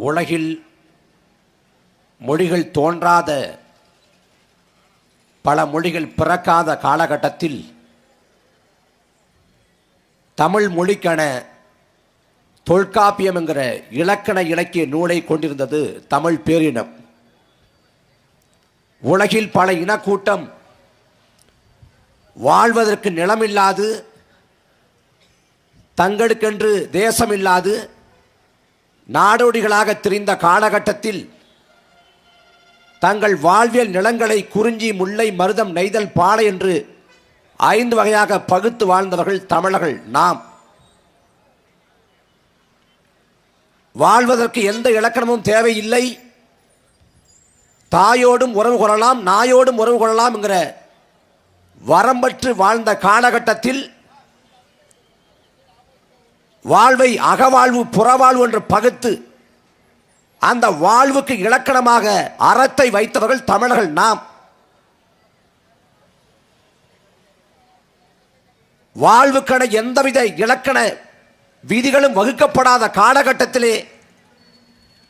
உலகில் மொழிகள் தோன்றாத பல மொழிகள் பிறக்காத காலகட்டத்தில் தமிழ் மொழிக்கான தொல்காப்பியம் என்கிற இலக்கண இலக்கிய நூலை கொண்டிருந்தது தமிழ் பேரினம். உலகில் பல இனக்கூட்டம் வாழ்வதற்கு நிலமில்லாது, தங்களுக்கென்று தேசமில்லாது நாடோடிகளாக திரிந்த காலகட்டத்தில் தங்கள் வாழ்வியல் நிலங்களை குறிஞ்சி, முல்லை, மருதம், நெய்தல், பாலை என்று 5 வகையாக பகுத்து வாழ்ந்தவர்கள் தமிழர்கள் நாம். வாழ்வதற்கு எந்த இலக்கணமும் தேவையில்லை. தாயோடும் உறவு கொள்ளலாம், நாயோடும் உறவு கொள்ளலாம் என்கிற வரம்பற்று வாழ்ந்த காலகட்டத்தில் வாழ்வை அகவாழ்வு, புறவாழ்வு என்று பகுத்து அந்த வாழ்வுக்கு இலக்கணமாக அறத்தை வைத்தவர்கள் தமிழர்கள் நாம். வாழ்வுக்கான எந்தவித இலக்கண விதிகளும் வகுக்கப்படாத காலகட்டத்திலே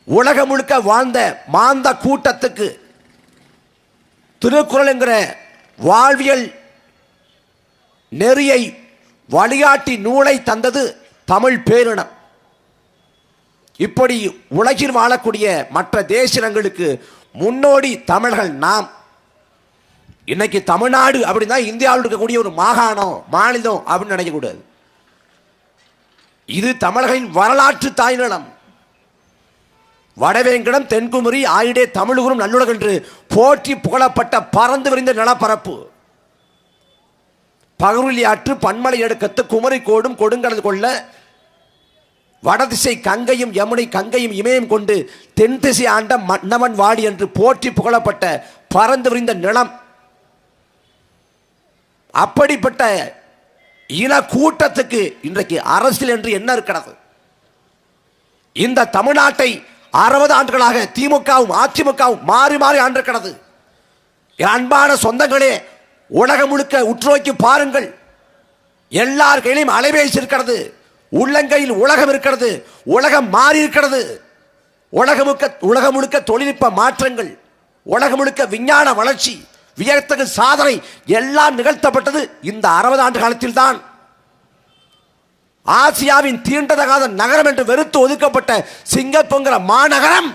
உலகம் முழுக்க வாழ்ந்த மாந்த கூட்டத்துக்கு திருக்குறள் என்கிற வாழ்வியல் நெறியை வழிகாட்டி நூலை தந்தது தமிழ் பேரினம். இப்படி உலகில் வாழக்கூடிய மற்ற தேசினங்களுக்கு முன்னோடி தமிழர்கள் நாம். இன்னைக்கு தமிழ்நாடு அப்படின்னா இந்தியாவில் இருக்கக்கூடிய ஒரு மாகாணம், மாநிலம் அப்படின்னு நினைக்கக்கூடாது. இது தமிழர்களின் வரலாற்று தாய்நிலம். வடவேங்கடம், தென்குமரி, ஆயிடே, தமிழுகுரும் நல்லுலகம் என்று போற்றி புகழப்பட்ட பறந்து விரிந்த நிலப்பரப்பு. பகருளி ஆற்று, பன்மலை எடுக்கத்து, குமரி கோடும் கொடுங்கடல் கொள்ள வடதிசை கங்கையும் யமுனை, கங்கையும் இமயம் கொண்டு தென் திசை ஆண்ட மன்னவன் வாடி என்று போற்றி புகழப்பட்ட பறந்து விரிந்த நிலம். அப்படிப்பட்ட இன கூட்டத்துக்கு இன்றைக்கு அரசியல் என்று என்ன இருக்கிறது? இந்த தமிழ்நாட்டை 60 ஆண்டுகளாக திமுகவும் அதிமுகவும் மாறி மாறி ஆண்டிருக்கிறது. அன்பான சொந்தங்களே, உலகம் முழுக்க உற்றுநோக்கி பாருங்கள். எல்லார் கையிலும் அலைபேசி இருக்கிறது, உள்ளங்கையில் உலகம் இருக்கிறது, உலகம் மாறி இருக்கிறது. உலகம் முழுக்க தொழில்நுட்ப மாற்றங்கள், உலகம் முழுக்க விஞ்ஞான வளர்ச்சி, வியத்தகு சாதனை எல்லாம் நிகழ்த்தப்பட்டது இந்த 60 ஆண்டு காலத்தில் தான். ஆசியாவின் தீண்டதகாத நகரம் என்று வெறுத்து ஒதுக்கப்பட்ட சிங்கப்பூர் மாநகரம்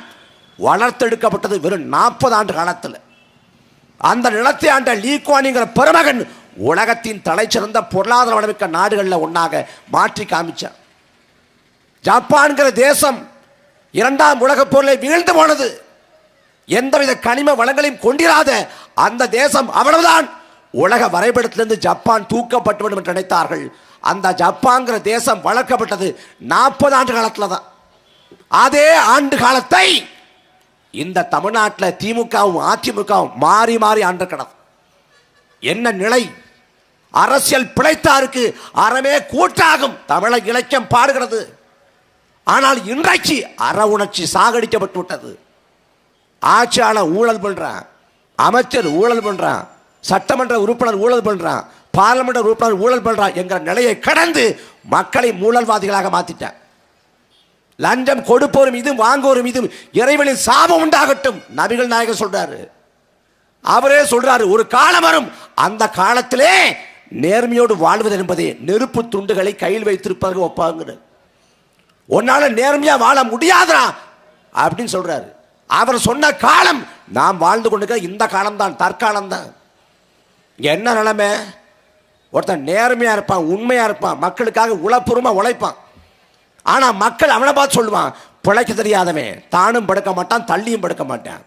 வளர்த்தெடுக்கப்பட்டது வெறும் 40 ஆண்டு காலத்தில். அந்த நிலத்தை ஆண்ட லீ குவான் என்கிற பெருமகன் உலகத்தின் தலைச்சிறந்த பொருளாதார வளமிக்க நாடுகளில் ஒன்றாக மாற்றி காமிச்சார். ஜப்பான்கிற தேசம் 2ஆம் உலகப் போரில் வீழ்ந்து போனது. எந்தவித கனிம வளங்களையும் கொண்டிராத அந்த தேசம் அவ்வளவுதான். உலக வரைபடத்திலிருந்து ஜப்பான் தூக்கப்பட்டு விடும் என்று நினைத்தார்கள். அந்த ஜப்பான்கிற தேசம் வளர்க்கப்பட்டது 40 ஆண்டு காலத்தில் தான். அதே ஆண்டு காலத்தை இந்த தமிழ்நாட்டில் திமுகவும் அதிமுகவும் மாறி மாறி ஆண்டு கிடது. என்ன நிலை? அரசியல் பிழைத்தாருக்கு அறமே கூட்டாகும் தமிழக இலக்கியம் பாடுகிறது. ஆனால் இன்றைக்கு அற உணர்ச்சி சாகடிக்கப்பட்டு விட்டது. ஆட்சியாளர் ஊழல் பண்றான், அமைச்சர் ஊழல் பண்றான், சட்டமன்ற உறுப்பினர் ஊழல் பண்றான், பார்லிமெண்ட் உறுப்பினர் ஊழல் பண்றான் என்கிற நிலையை கடந்து மக்களை ஊழல்வாதிகளாக மாத்திட்டான். லஞ்சம் கொடுப்போரும் மீதும் வாங்குவோரும் மீதும் இறைவனின் சாபம் உண்டாகட்டும் நபிகள் நாயகர் சொல்றாரு. அவரே சொல்றாரு, ஒரு காலம் வரும், அந்த காலத்திலே நேர்மையோடு வாழ்வது என்பதே நெருப்பு துண்டுகளை கையில் வைத்திருப்பார்கள் ஒப்பாங்க. உன்னால நேர்மையா வாழ முடியாதா அப்படின்னு சொல்றாரு. அவர் சொன்ன காலம் நாம் வாழ்ந்து கொண்டிருக்க இந்த காலம்தான், தற்காலம் தான். என்ன நிலைமை? ஒருத்தன் நேர்மையா இருப்பான், உண்மையா இருப்பான், மக்களுக்காக உழைப்புறமா உழைப்பான். ஆனா மக்கள் அவனை பார்த்து சொல்லுவான், பிழைக்க தெரியாதவன், தானும் படுக்க மாட்டான், தள்ளியும் படுக்க மாட்டான்.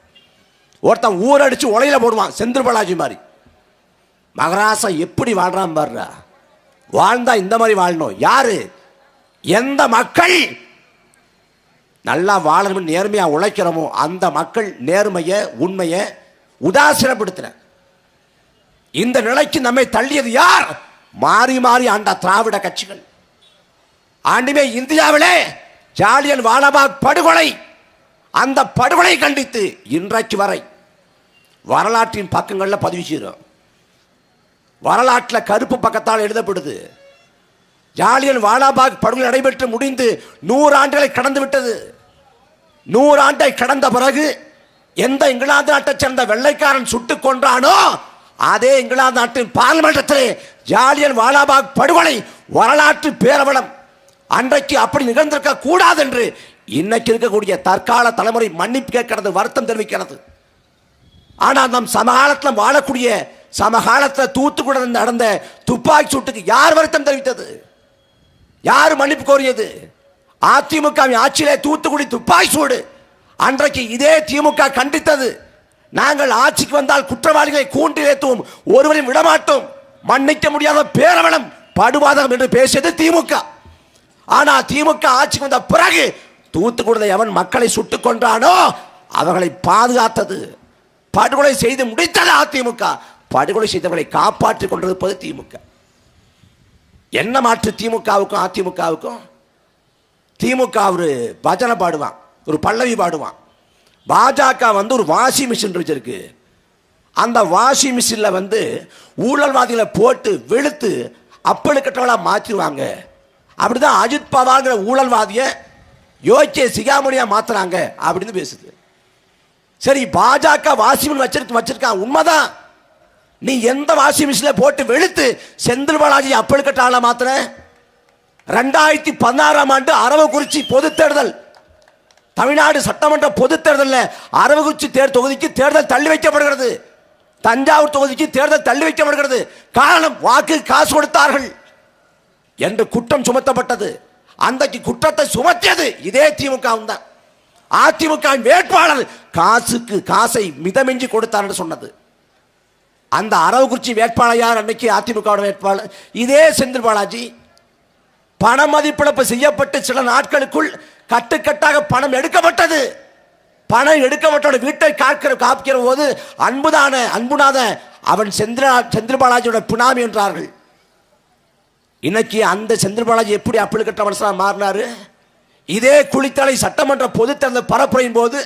ஒருத்தன் ஊரடிச்சு உலையில போடுவான், செந்தில் பாலாஜி மாதிரி. மகராசன் எப்படி வாழ்றான் பாருடா. வாழ்ந்தா இந்த மாதிரி வாழணும். யாரு? எந்த மக்கள் நல்லா வாழணும் நேர்மையா உழைக்கிறோமோ அந்த மக்கள் நேர்மைய உண்மைய உதாசீனப்படுத்துற இந்த நிலைக்கு நம்மை தள்ளியது யார்? மாறி மாறி ஆண்ட திராவிட கட்சிகள். ஆண்டுமே இந்தியாவிலே ஜாலியன் வாலாபாக் படுகொலை, அந்த படுகொலை கண்டித்து இன்றைக்கு வரை வரலாற்றின் பக்கங்களில் பதிவு செய்கிறோம். வரலாற்றில் கருப்பு பக்கத்தால் எழுதப்படுது. ஜாலியன் வாலாபாக் படுகொலை நடைபெற்று முடிந்து 100 ஆண்டுகளை கடந்து விட்டது. 100 ஆண்டை கடந்த பிறகு எந்த இங்கிலாந்து நாட்டை சேர்ந்த வெள்ளைக்காரன் சுட்டுக் கொன்றானோ அதே இங்கிலாந்து நாட்டின் பார்லிமெண்டத்திலே ஜாலியன் வாலாபாக் படுகொலை வரலாற்று பேரவலம். அன்றைக்கு அப்படி நிகழ்ந்திருக்க கூடாது என்று இன்னைக்கு இருக்கக்கூடிய தற்கால தலைமுறை மன்னிப்பு கேட்கிறது, வருத்தம் தெரிவிக்கிறது. ஆனால் நம் சமகாலத்தில் வாழக்கூடிய சமகாலத்தில் தூத்துக்குடி நடந்த துப்பாக்கி சூட்டுக்கு யார் வருத்தம் தெரிவித்தது? யார் மன்னிப்பு கோரியது? அதிமுக ஆட்சியிலே தூத்துக்குடி துப்பாக்கி சூடு அன்றைக்கு இதே திமுக கண்டித்தது. நாங்கள் ஆட்சிக்கு வந்தால் குற்றவாளிகளை கூண்டில் ஏற்றுவோம், ஒருவரையும் விடமாட்டோம், மன்னிக்க முடியாத பேரவலம் படுவாதகம் என்று பேசியது திமுக. ஆனால் திமுக ஆட்சிக்கு வந்த பிறகு தூத்துக்குடியில் எவன் மக்களை சுட்டுக் கொன்றானோ அவர்களை பாதுகாத்தது, படுகொலை செய்து முடித்தது அதிமுக. படுகொலை செய்தவர்களை காப்பாற்றிக் கொண்டிருப்பது திமுக. என்ன மாற்று திமுகவுக்கும் அதிமுகவுக்கும்? திமுக ஒரு பஜனை பாடுவான், ஒரு பல்லவி பாடுவான். பாஜக ஒரு வாஷிங் மிஷின் வச்சிருக்கு. அந்த வாஷிங் மிஷினில் ஊழல்வாதிகளை போட்டு வெளுத்து அப்பளு கட்டவளாக மாற்றிடுவாங்க. அப்படிதான் அஜித் பவார்ங்கிற ஊழல்வாதியை யோகே சிகாமணியா மாத்துறாங்க அப்படின்னு பேசுது. சரி, பாஜக வாஷிங் மிஷின் வச்சிருக்கான், உண்மைதான். நீ எந்த வாஷிங் மிஷினை போட்டு வெளுத்து செந்தில் பாலாஜி அப்பளு கட்டாள மாத்திர? 2016 ஆண்டு அரவக்குறிச்சி பொது தேர்தல், தமிழ்நாடு சட்டமன்ற பொது தேர்தலில் அரவக்குறிச்சி தொகுதிக்கு தேர்தல் தள்ளி வைக்கப்படுகிறது, தஞ்சாவூர் தொகுதிக்கு தேர்தல் தள்ளி வைக்கப்படுகிறது. காரணம், வாக்கு காசு கொடுத்தார்கள் என்று குற்றம் சுமத்தப்பட்டது. அந்த குற்றத்தை சுமத்தியது இதே திமுக தான். அதிமுக வேட்பாளர் காசை மிதமிஞ்சி கொடுத்தார் என்று சொன்னது. அந்த அரவக்குறிச்சி வேட்பாளர் யார்? அன்னைக்கு அதிமுக வேட்பாளர் இதே செந்தில் பாலாஜி. பண மதிப்பிழப்பு செய்யப்பட்டு சில நாட்களுக்குள் கட்டுக்கட்டாக பணம் எடுக்கப்பட்டது. பணம் எடுக்கப்பட்ட வீட்டை காக்கிற போது அன்புநாத அவன் செந்தில் பாலாஜியோட பினாமி என்றார்கள். இன்னைக்கு அந்த செந்தில் பாலாஜி எப்படி அப்படி கட்ட மனசா மாறினாரு? இதே குளித்தலை சட்டமன்ற பொது தேர்தல் பரப்புரையின் போது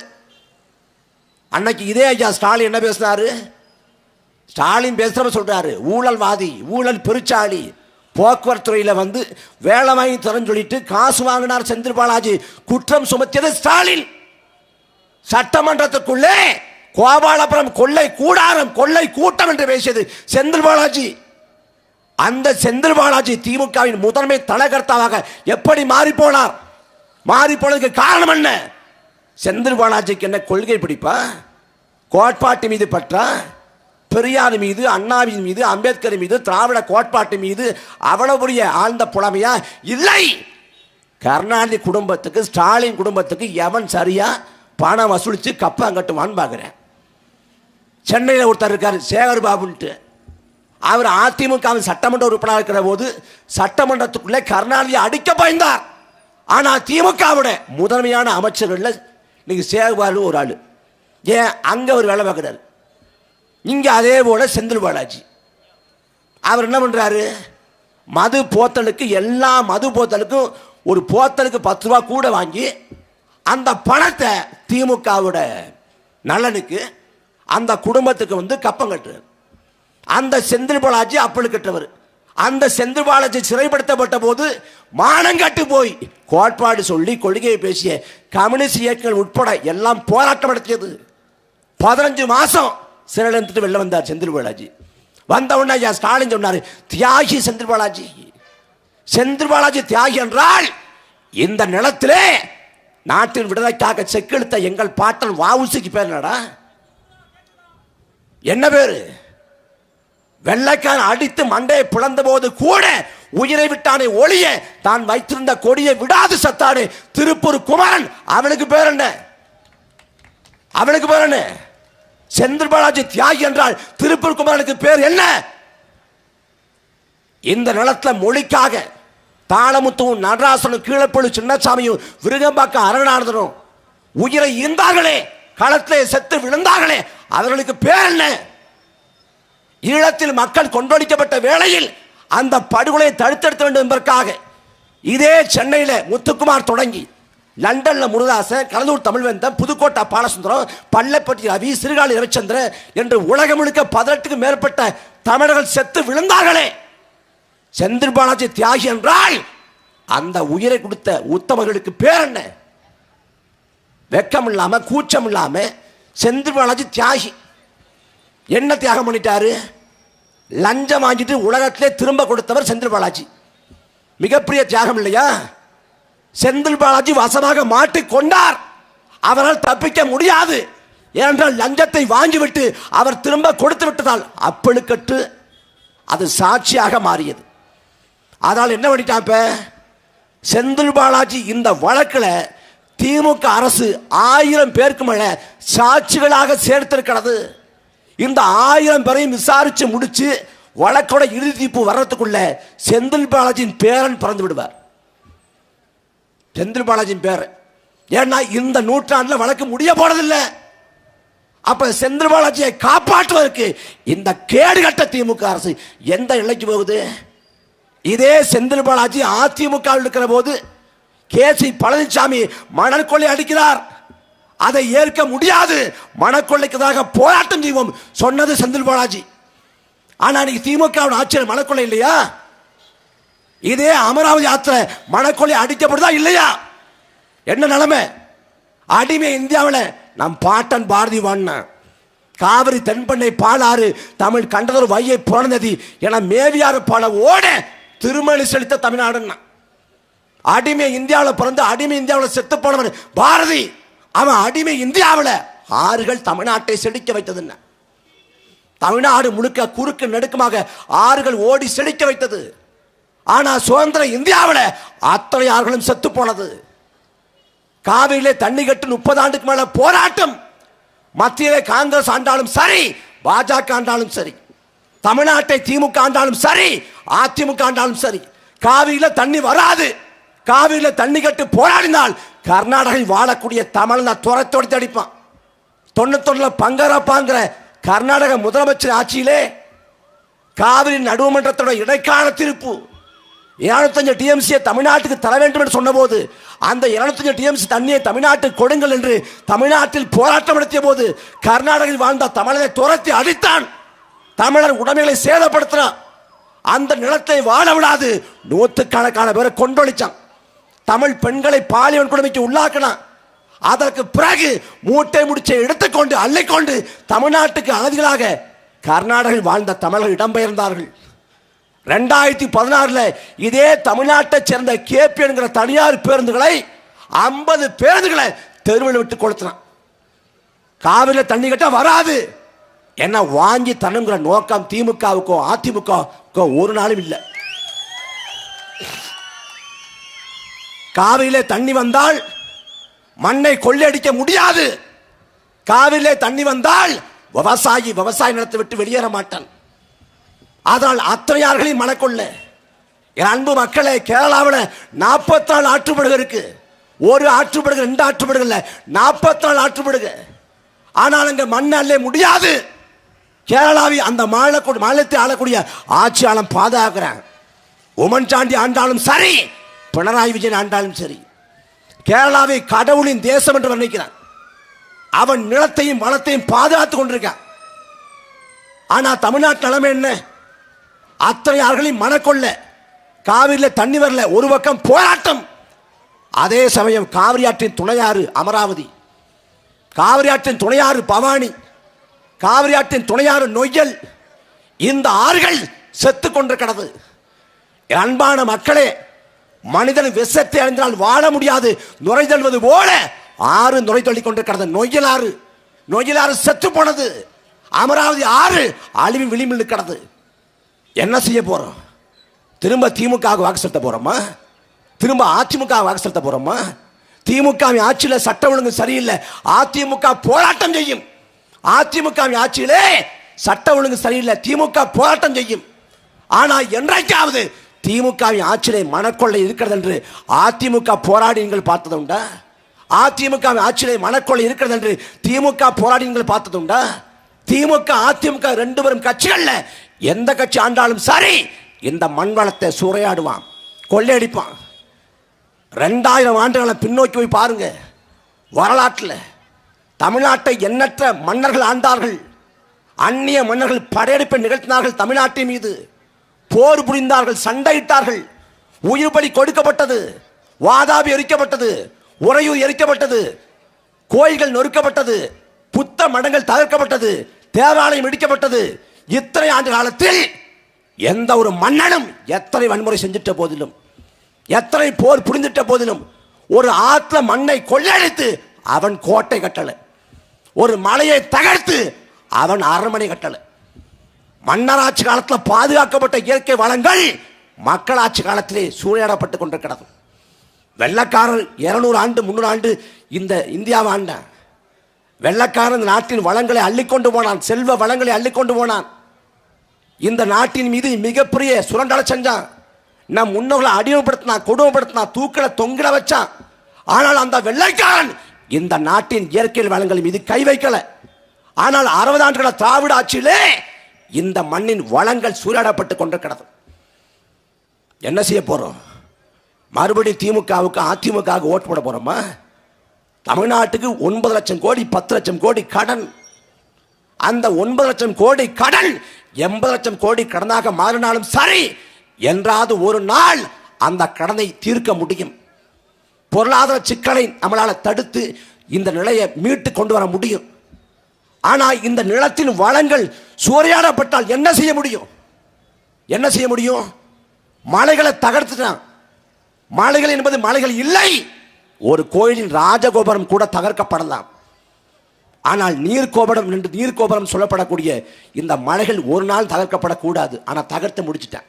அன்னைக்கு இதே ஐயா ஸ்டாலின் என்ன பேசினாரு? ஸ்டாலின் பேசுறப்ப சொல்றாரு, ஊழல்வாதி, ஊழல் பெருச்சாளி, போக்குவரத்து துறையில் வேலை வாங்கி தரன்னு சொல்லிட்டு காசு வாங்கினார் செந்தில் பாலாஜி. குற்றம் சுமத்தியது ஸ்டாலின். சட்டமன்றத்துக்குள்ளே கோபாலபுரம் கொள்ளை கூடாரம், கொள்ளை கூட்டம் என்று பேசியது செந்தில் பாலாஜி. அந்த செந்தில் பாலாஜி திமுகவின் முதன்மை தலைகர்த்தாவாக எப்படி மாறி போனார்? மாறி போனதுக்கு காரணம் என்ன? செந்தில் பாலாஜிக்கு என்ன கொள்கை பிடிப்பா? கோட்பாட்டு மீது பற்றா? பெரியார் மீது, அண்ணாவின் மீது, அம்பேத்கர் மீது, திராவிட கோட்பாட்டு மீது அவ்வளவு ஆழ்ந்த புலமையா? இல்லை. கருணாநிதி குடும்பத்துக்கு, ஸ்டாலின் குடும்பத்துக்கு எவன் சரியா பணம் வசூலிச்சு கப்பாங்கட்டுவான்னு பார்க்குறேன். சென்னையில் ஒருத்தர் இருக்கார் சேகர் பாபுன்ட்டு. அவர் அதிமுக சட்டமன்ற உறுப்பினராக இருக்கிற போது சட்டமன்றத்துக்குள்ளே கருணாநிதி அடிக்க பயந்தார். ஆனால் திமுகவோட முதன்மையான அமைச்சர்கள் இன்னைக்கு சேகர் பாபு ஒரு ஆள். ஏன் அங்கே ஒரு வேலை பார்க்குறாரு. இங்கே அதே போல் செந்தில் பாலாஜி அவர் என்ன பண்ணுறாரு? மது போத்தலுக்கு, எல்லா மது போத்தலுக்கும் ஒரு போத்தலுக்கு 10 ரூபா கூட வாங்கி அந்த பணத்தை திமுகவோட நலனுக்கு அந்த குடும்பத்துக்கு கப்பம் கட்டுறார். அந்த செந்தில் பாலாஜி அப்படி கட்டவர். அந்த செந்தில் பாலாஜி சிறைப்படுத்தப்பட்ட போது மானங்கட்டு போய் கோட்பாடு சொல்லி கொள்கையை பேசிய கம்யூனிஸ்ட் இயக்கங்கள் உட்பட எல்லாம் போராட்டம் நடத்தியது. 15 மாசம் சிறையில் இருந்துட்டு வெளில வந்தார் செந்தில் பாலாஜி. வந்த உடனே ஸ்டாலின் சொன்னார், தியாகி செந்தில் பாலாஜி. செந்தில் பாலாஜி தியாகி என்றால் இந்த நிலத்திலே நாட்டின் விடுதலைக்காக செக்கெடுத்த எங்கள் பாட்டன் வஉசிக்கு பேர் என்னடா? என்ன பேரு? வெள்ளைக்காரன் அடித்து மண்டையை பிளந்த போது கூட உயிரை விட்டானே ஒளிய தான் வைத்திருந்த கொடியை விடாது சத்தானே திருப்பூர் குமரன். அவனுக்கு பேர் என்ன? அவனுக்கு பேர் என்ன? செந்தில் பாலாஜி தியாகி என்றால் திருப்பூர் குமரனுக்கு பேர் என்ன? இந்த நிலத்தில் மொழிக்காக தாளமுத்துவும், நடராசனும், கீழப்பள்ளி சின்னசாமியும், விருகம்பாக்கம் அரணானந்தனும் உயிரை ஈந்தார்களே, களத்திலே செத்து விழுந்தார்களே, அவர்களுக்கு பேர் என்ன? ஈழத்தில் மக்கள் கொண்டொழிக்கப்பட்ட வேளையில் அந்த படுகொலையை தடுத்தெடுத்த வேண்டும் என்பதற்காக இதே சென்னையில் முத்துக்குமார் தொடங்கி லண்டன்ல முருதாசன், கடலூர் தமிழ்வேந்தன், புதுக்கோட்டை பாலசுந்தரம், பள்ளைப்பட்டி ரவி, சிறுகாழி ரவிச்சந்திரன் என்று உலகம் முழுக்க 18க்கும் மேற்பட்ட தமிழர்கள் செத்து விழுந்தார்களே. செந்தில் பாலாஜி தியாகி என்றால் அந்த உயிரை கொடுத்த உத்தமர்களுக்கு பேர் என்ன? வெக்கம் இல்லாம கூச்சம் இல்லாம செந்தில் பாலாஜி தியாகி. என்ன தியாகம் பண்ணிட்டாரு? லஞ்சம் வாங்கிட்டு உலகத்திலே திரும்ப கொடுத்தவர் செந்தில் பாலாஜி. மிகப்பெரிய தியாகம் இல்லையா? செந்தில் பாலாஜி வசமாக மாட்டிக்கொண்டார். அவரால் தப்பிக்க முடியாது. ஏனென்றால் லஞ்சத்தை வாங்கிவிட்டு அவர் திரும்ப கொடுத்து விட்டதால் அப்பழுக்கட்டு அது சாட்சியாக மாறியது. அதனால் என்ன பண்ணிட்டான்? இப்ப செந்தில் பாலாஜி இந்த வழக்கில் திமுக அரசு 1000 பேருக்கு மேல சாட்சிகளாக சேர்த்திருக்கிறது. இந்த 1000 பேரையும் விசாரிச்சு முடிச்சு வழக்கோட இறுதி தீர்ப்பு வர்றதுக்குள்ள செந்தில் பாலாஜியின் பேரன் பிறந்து விடுவார். செந்தில் பாலாஜியின் பேர். ஏன்னா இந்த நூற்றாண்டுல வழக்கு முடிய போறதில்லை. அப்ப செந்தில் பாலாஜியை காப்பாற்றுவதற்கு இந்த கேடுகட்ட திமுக அரசு எந்த எல்லைக்கு போகுது? இதே செந்தில் பாலாஜி அதிமுக இருக்கிற போது கேசி பழனிசாமி மணல் கொள்ளை அடிக்கிறார். அதை ஏற்க முடியாது, மணக்கொள்ளைக்காக போராட்டம் செய்வோம் சொன்னது செந்தில் பாலாஜி. ஆனா இன்னைக்கு திமுக ஆட்சியில் மணக்கொள்ளை இல்லையா? இதே அமராவதி ஆற்றில மணக்கொள்ளை அடிக்கப்படுதா இல்லையா? என்ன நிலைமை? அடிமை இந்தியாவில் நம் பாட்டன் பாரதி வாண்ண காவிரி தென்பண்ணை பாலாறு தமிழ் கண்டதொரு வையை புறநதி என மேவியாறு பல ஓட திருமணி செலுத்த தமிழ்நாடுன்னா அடிமை இந்தியாவில் பிறந்து அடிமை இந்தியாவில் செத்து போனவன் பாரதி. அவன் அடிமை இந்தியாவில் ஆறுகள் தமிழ்நாட்டை செழிக்க வைத்தது. தமிழ்நாடு முழுக்க குறுக்கு நெடுக்குமாக ஆறுகள் ஓடி செழிக்க வைத்தது. ஆனா சுதந்திர இந்தியாவில் அத்தனை ஆறுகளும் செத்து போனது. காவிரியிலே தண்ணி கட்டு 30 ஆண்டுக்கு மேல போராட்டம். மத்தியிலே காங்கிரஸ் ஆண்டாலும் சரி, பாஜக ஆண்டாலும் சரி, தமிழ்நாட்டை திமுக ஆண்டாலும் சரி, அதிமுக ஆண்டாலும் சரி, காவிரியில தண்ணி வராது. காவிரியில தண்ணி கட்டு போராடினால் கர்நாடகாவில் வாழக்கூடிய தமிழ் துரத்தோடி அடிப்பான். 91 பங்கரப்பாங்கிற கர்நாடக முதலமைச்சர் ஆட்சியிலே காவிரி நடுவமன்றத்தோட இடைக்கால தீர்ப்பு 205 டிஎம்சியை தமிழ்நாட்டுக்கு தர வேண்டும் என்று சொன்னபோது அந்த 205 டிஎம்சி தண்ணியை தமிழ்நாட்டுக்கு கொடுங்கள் என்று தமிழ்நாட்டில் போராட்டம் நடத்திய போது கர்நாடகாவில் வாழ்ந்த தமிழரை துரத்தி அடித்தான். தமிழர் உடைமைகளை சேதப்படுத்தினான். அந்த நிலத்தை வாழ விடாது நூற்றுக்கணக்கான பேரை கொண்டொழிச்சான். தமிழ் பெண்களை பாலியல் கொடுமைக்கு உள்ளாக்கினான். அதற்கு பிறகு மூட்டை முடிச்சை எடுத்துக்கொண்டு அள்ளிக்கொண்டு தமிழ்நாட்டுக்கு அகதிகளாக கர்நாடகாவில் வாழ்ந்த தமிழர்கள் இடம்பெயர்ந்தார்கள். 2016 இதே தமிழ்நாட்டை சேர்ந்த கேபி என்கிற தனியார் பேருந்துகளை 50 பேருந்துகளை தெருவில் விட்டு கொளுத்தினான். காவிரியில் தண்ணி கட்ட வராது என்ன வாங்கி தரணுங்கிற நோக்கம் திமுகவுக்கோ அதிமுகவுக்கோ ஒரு நாளும் இல்லை. காவிரியிலே தண்ணி வந்தால் மண்ணை கொள்ளையடிக்க முடியாது. காவிரியிலே தண்ணி வந்தால் விவசாய நிலத்தை விட்டு வெளியேற மாட்டான். அதனால் அத்தனையார்களையும் மனக்கொள்ள. என் அன்பு மக்களே, கேரளாவில் 44 ஆற்றுப்படுகை இருக்கு. ஒரு ஆற்றுப்படுகை 2 ஆற்றுப்படுகை இல்லை, 44 ஆற்றுப்படுகை. ஆனால் அங்கே மண் அள்ளே முடியாது. கேரளாவை அந்த மாநிலத்தை ஆளக்கூடிய ஆட்சியாளம் பாதுகாக்கிறான். உமன் சாண்டி ஆண்டாலும் சரி, பினராயி விஜயன் ஆண்டாலும் சரி, கேரளாவை கடவுளின் தேசம் என்று வர்ணிக்கிறான். அவன் நிலத்தையும் வளத்தையும் பாதுகாத்துக் கொண்டிருக்கான். ஆனா தமிழ்நாட்டு நிலைமை என்ன? அத்தனை ஆறுகளையும் மனக்கொள்ள. காவிரியில் தண்ணி வரல, ஒரு பக்கம் போராட்டம். அதே சமயம் காவிரி ஆற்றின் துணையாறு அமராவதி, காவிரி ஆற்றின் துணையாறு பவானி, காவிரி ஆற்றின் துணையாறு நொய்யல், இந்த ஆறுகள் செத்து கொண்டிருக்கிறது. அன்பான மக்களே, மனிதன் விஷத்தை அறிந்தால் வாழ முடியாது. நுரை தள்ளுவது போல ஆறு நுரை தள்ளி கொண்டிருக்கிறது. நொய்யல் ஆறு செத்து போனது. அமராவதி ஆறு அழிவின் விளிம்பில் இருக்கிறது. என்ன செய்ய போறோம்? திரும்ப திமுக வாக்கு செலுத்த போறோமா? திரும்ப அதிமுக வாக்கு செலுத்த போறோமா? திமுக ஆட்சியில் சட்ட ஒழுங்கு சரியில்லை, அதிமுக போராட்டம் செய்யும். அதிமுக ஆட்சியிலே சட்ட ஒழுங்கு சரியில்லை, திமுக போராட்டம் செய்யும். ஆனா என்றைக்காவது திமுக ஆட்சியிலே மனக்கொள்ளை இருக்கிறது என்று அதிமுக போராடி நீங்கள் பார்த்தது உண்டா? அதிமுக ஆட்சியிலே மனக்கொள்ளை இருக்கிறது என்று திமுக போராடி நீங்கள் பார்த்தது உண்டா? திமுக அதிமுக 2 பேரும் கட்சிகள்ல எந்த கட்சி ஆண்டாலும் சரி இந்த மண் வளத்தை சூறையாடுவான், கொள்ளையடிப்பான். 2000 ஆண்டுகளை பின்னோக்கி போய் பாருங்க. வரலாற்றில் தமிழ்நாட்டை எண்ணற்ற மன்னர்கள் ஆண்டார்கள். அந்நிய மன்னர்கள் படையெடுப்பை நிகழ்த்தினார்கள். தமிழ்நாட்டின் மீது போர் புரிந்தார்கள், சண்டையிட்டார்கள். உயிர் பலி கொடுக்கப்பட்டது. வாதாபி எரிக்கப்பட்டது, உறையூர் எரிக்கப்பட்டது. கோயில்கள் நொறுக்கப்பட்டது, புத்த மடங்கள் தகர்க்கப்பட்டது, தேவாலயம் இடிக்கப்பட்டது. இத்தனை ஆண்டு காலத்தில் எந்த ஒரு மன்னனும் எத்தனை வன்முறை செஞ்சிட்ட போதிலும், எத்தனை போர் புரிந்திட்ட போதிலும், ஒரு ஆத்ம மண்ணை கொள்ளையடித்து அவன் கோட்டை கட்டல, ஒரு மலையை தகர்த்து அவன் அரண்மனை கட்டல. மன்னராட்சி காலத்தில் பாதுகாக்கப்பட்ட இயற்கை வளங்கள் மக்களாட்சி காலத்திலே சூறையாடப்பட்டு கொண்டிருக்கிறது. வெள்ளக்காரர் 200 ஆண்டு 300 ஆண்டு இந்த இந்தியாவை ஆண்டான். வெள்ளக்காரன் இந்த நாட்டின் வளங்களை அள்ளிக்கொண்டு போனான், செல்வ வளங்களை அள்ளிக்கொண்டு போனான். இந்த நாட்டின் மீது மிகப்பெரிய சுரண்டலை செஞ்சான். நம் முன்னோர்களை அடிமைப்படுத்தினான், கொடுமைப்படுத்தினான், தூக்கில தொங்கிட வச்சான். ஆனால் அந்த வெள்ளைக்காரன் இந்த நாட்டின் இயற்கை வளங்கள் மீது கை வைக்கல. ஆனால் 60 ஆண்டுகள திராவிட ஆட்சியிலே இந்த மண்ணின் வளங்கள் சூறையாடப்பட்டு கொண்டிருக்கிறது. என்ன செய்ய போறோம்? மறுபடியும் திமுகவுக்கு அதிமுகவுக்கு ஓட்டு போட போறோமா? தமிழ்நாட்டுக்கு 9 லட்சம் கோடி 10 லட்சம் கோடி கடன். அந்த 9 லட்சம் கோடி கடன் 80 லட்சம் கோடி கடனாக மாறினாலும் சரி, என்றாவது ஒரு நாள் அந்த கடனை தீர்க்க முடியும். பொருளாதார சிக்கலை நம்மளால் தடுத்து இந்த நிலையை மீட்டு கொண்டு வர முடியும். ஆனால் இந்த நிலத்தின் வளங்கள் சூறையாடப்பட்டால் என்ன செய்ய முடியும்? என்ன செய்ய முடியும்? மலைகளை தகர்த்துட்டான். மலைகள் என்பது மலைகள் இல்லை. ஒரு கோயிலின் ராஜகோபுரம் கூட தகர்க்கப்படலாம். ஆனால் நீர்கோபுரம் சொல்லப்படக்கூடிய இந்த மலைகள் ஒரு நாள் தகர்க்கப்படக்கூடாது. ஆனால் தகர்த்து முடிச்சுட்டேன்.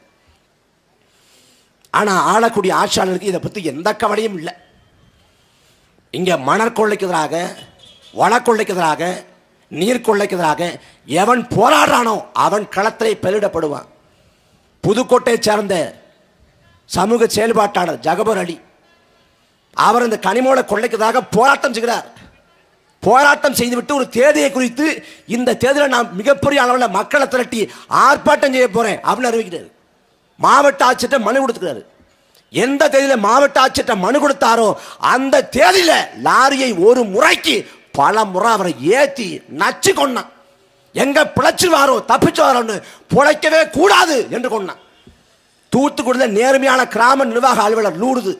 ஆனால் ஆளக்கூடிய ஆட்சியாளருக்கு இதை பற்றி எந்த கவலையும் இல்லை. இங்கே மணற்கொள்ளைக்கு எதிராக, வளக்கொள்ளைக்கு எதிராக, நீர்கொள்ளைக்கு எதிராக எவன் போராடுறானோ அவன் களத்திலே பெயரிடப்படுவான். புதுக்கோட்டையை சேர்ந்த சமூக செயல்பாட்டாளர் ஜகபர் அலி, அவர் இந்த கனிமூல கொள்ளைக்கு போராட்டம் செய்கிறார். போராட்டம் செய்துவிட்டு ஒரு தேதியை குறித்து, இந்த தேதியில் நான் மிகப்பெரிய அளவில் மக்களை திரட்டி ஆர்ப்பாட்டம் செய்ய போறேன் அப்படின்னு அறிவிக்கிறார். மாவட்ட ஆட்சியர்கிட்ட மனு கொடுத்துக்கிறாரு. எந்த தேதியில் மாவட்ட ஆட்சியர்கிட்ட மனு கொடுத்தாரோ அந்த தேதியில் லாரியை ஒரு முறைக்கு பல முறை அவரை ஏற்றி நச்சு கொண்டான். எங்க பிழைச்சுவாரோ தப்பிச்சுவாரோன்னு பிழைக்கவே கூடாது என்று கொண்டான். தூத்துக்குடியில் நேர்மையான கிராம நிர்வாக அலுவலர் லூடுது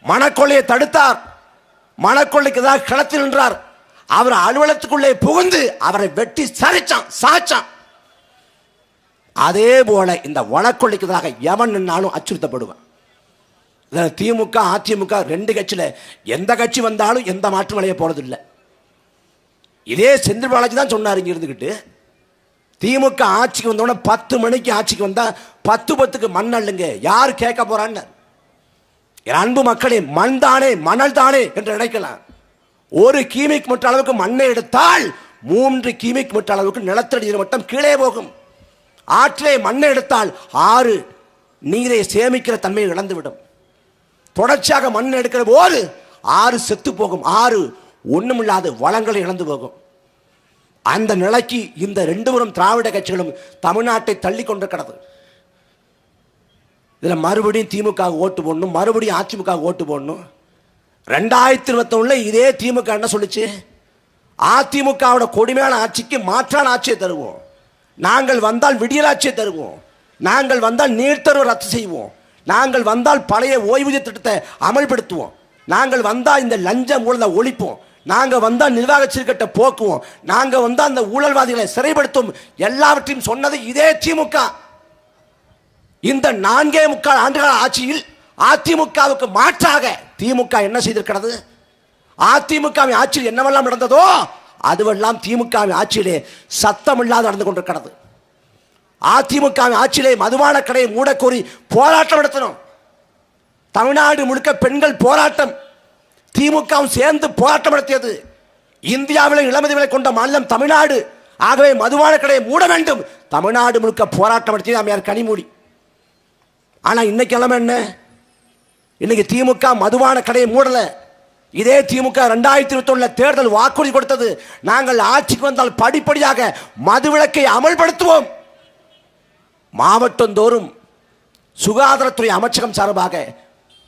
மணக்கொள்ளையை தடுத்தார். மணக்கொள்ளைக்கு எதிராக களத்தில் நின்றார். அவர் அலுவலகத்துக்குள்ளே புகுந்து அவரை வெட்டி சாச்சான். அதே போல இந்த வனக்கொள்ளைக்கு எதிராக எவன் நின்னாலும் அச்சுறுத்தப்படுவான். திமுக அதிமுக 2 கட்சியில் எந்த கட்சி வந்தாலும் எந்த மாற்றம் அடைய போறதில்லை. இதே செந்தில் பாலாஜி தான் சொன்னார். இங்க இருந்துகிட்டு திமுக ஆட்சிக்கு வந்தோடனே 10 மணிக்கு ஆட்சிக்கு வந்தா 10:10க்கு மண் அள்ளுங்க, யார் கேட்க போறான்னு. என் அன்பு மக்களே, மண் தானே மணல் தானே என்று நினைக்கலாம். 1 கியூபிக் மீட்டர் அளவுக்கு மண்ணை எடுத்தால் 3 கியூபிக் மீட்டர் அளவுக்கு நிலத்தடி நீர் மட்டம் கீழே போகும். ஆற்றிலே மண்ணை எடுத்தால் 6 நீரை சேமிக்கிற தன்மையை இழந்துவிடும். தொடர்ச்சியாக மண் எடுக்கிற போது 6 செத்து போகும். 6 ஒண்ணுமில்லாத வளங்களை இழந்து போகும். அந்த நிலைக்கு இந்த 2 திராவிட கட்சிகளும் தமிழ்நாட்டை தள்ளி கொண்டிருக்கிறது. இதில் மறுபடியும் திமுக ஓட்டு போடணும், மறுபடியும் அதிமுக ஓட்டு போடணும். 2021 இதே திமுக என்ன சொல்லிச்சு? அதிமுகவோட கொடுமையான ஆட்சிக்கு மாற்றான ஆட்சியை தருவோம், நாங்கள் வந்தால் விடியல் ஆட்சியை தருவோம், நாங்கள் வந்தால் நீர்த்தரவு ரத்து செய்வோம், நாங்கள் வந்தால் பழைய ஓய்வூதிய திட்டத்தை அமல்படுத்துவோம், நாங்கள் வந்தால் இந்த லஞ்ச ஊழலை ஒழிப்போம், நாங்கள் வந்தால் நிர்வாக சீர்கட்டை போக்குவோம், நாங்கள் வந்தால் அந்த ஊழல்வாதிகளை சிறைப்படுத்தும். எல்லாவற்றையும் சொன்னது இதே திமுக. இந்த 4.25 ஆண்டுகால ஆட்சியில் அதிமுகவுக்கு மாற்றாக திமுக என்ன செய்திருக்கிறது? அதிமுகவின் ஆட்சியில் என்னவெல்லாம் நடந்ததோ அதுவெல்லாம் திமுகவின் ஆட்சியிலே சத்தமில்லாது நடந்து கொண்டிருக்கிறது. அதிமுகவின் ஆட்சியிலே மதுபான கடையை மூடக்கோரி போராட்டம் நடத்தணும். தமிழ்நாடு முழுக்க பெண்கள் போராட்டம், திமுகவும் சேர்ந்து போராட்டம் நடத்தியது. இந்தியாவில் இளமதி விலை கொண்ட மாநிலம் தமிழ்நாடு. ஆகவே மதுபான கடையை மூட வேண்டும். தமிழ்நாடு முழுக்க போராட்டம் நடத்தியது அம்மையார் கனிமொழி. ஆனால் இன்னைக்கு நிலைமை என்ன? இன்னைக்கு திமுக மதுபான கடையை மூடல. இதே திமுக 2021 தேர்தல் வாக்குறுதி கொடுத்தது, நாங்கள் ஆட்சிக்கு வந்தால் படிப்படியாக மதுவிலக்கை அமல்படுத்துவோம். மாவட்டந்தோறும் சுகாதாரத்துறை அமைச்சகம் சார்பாக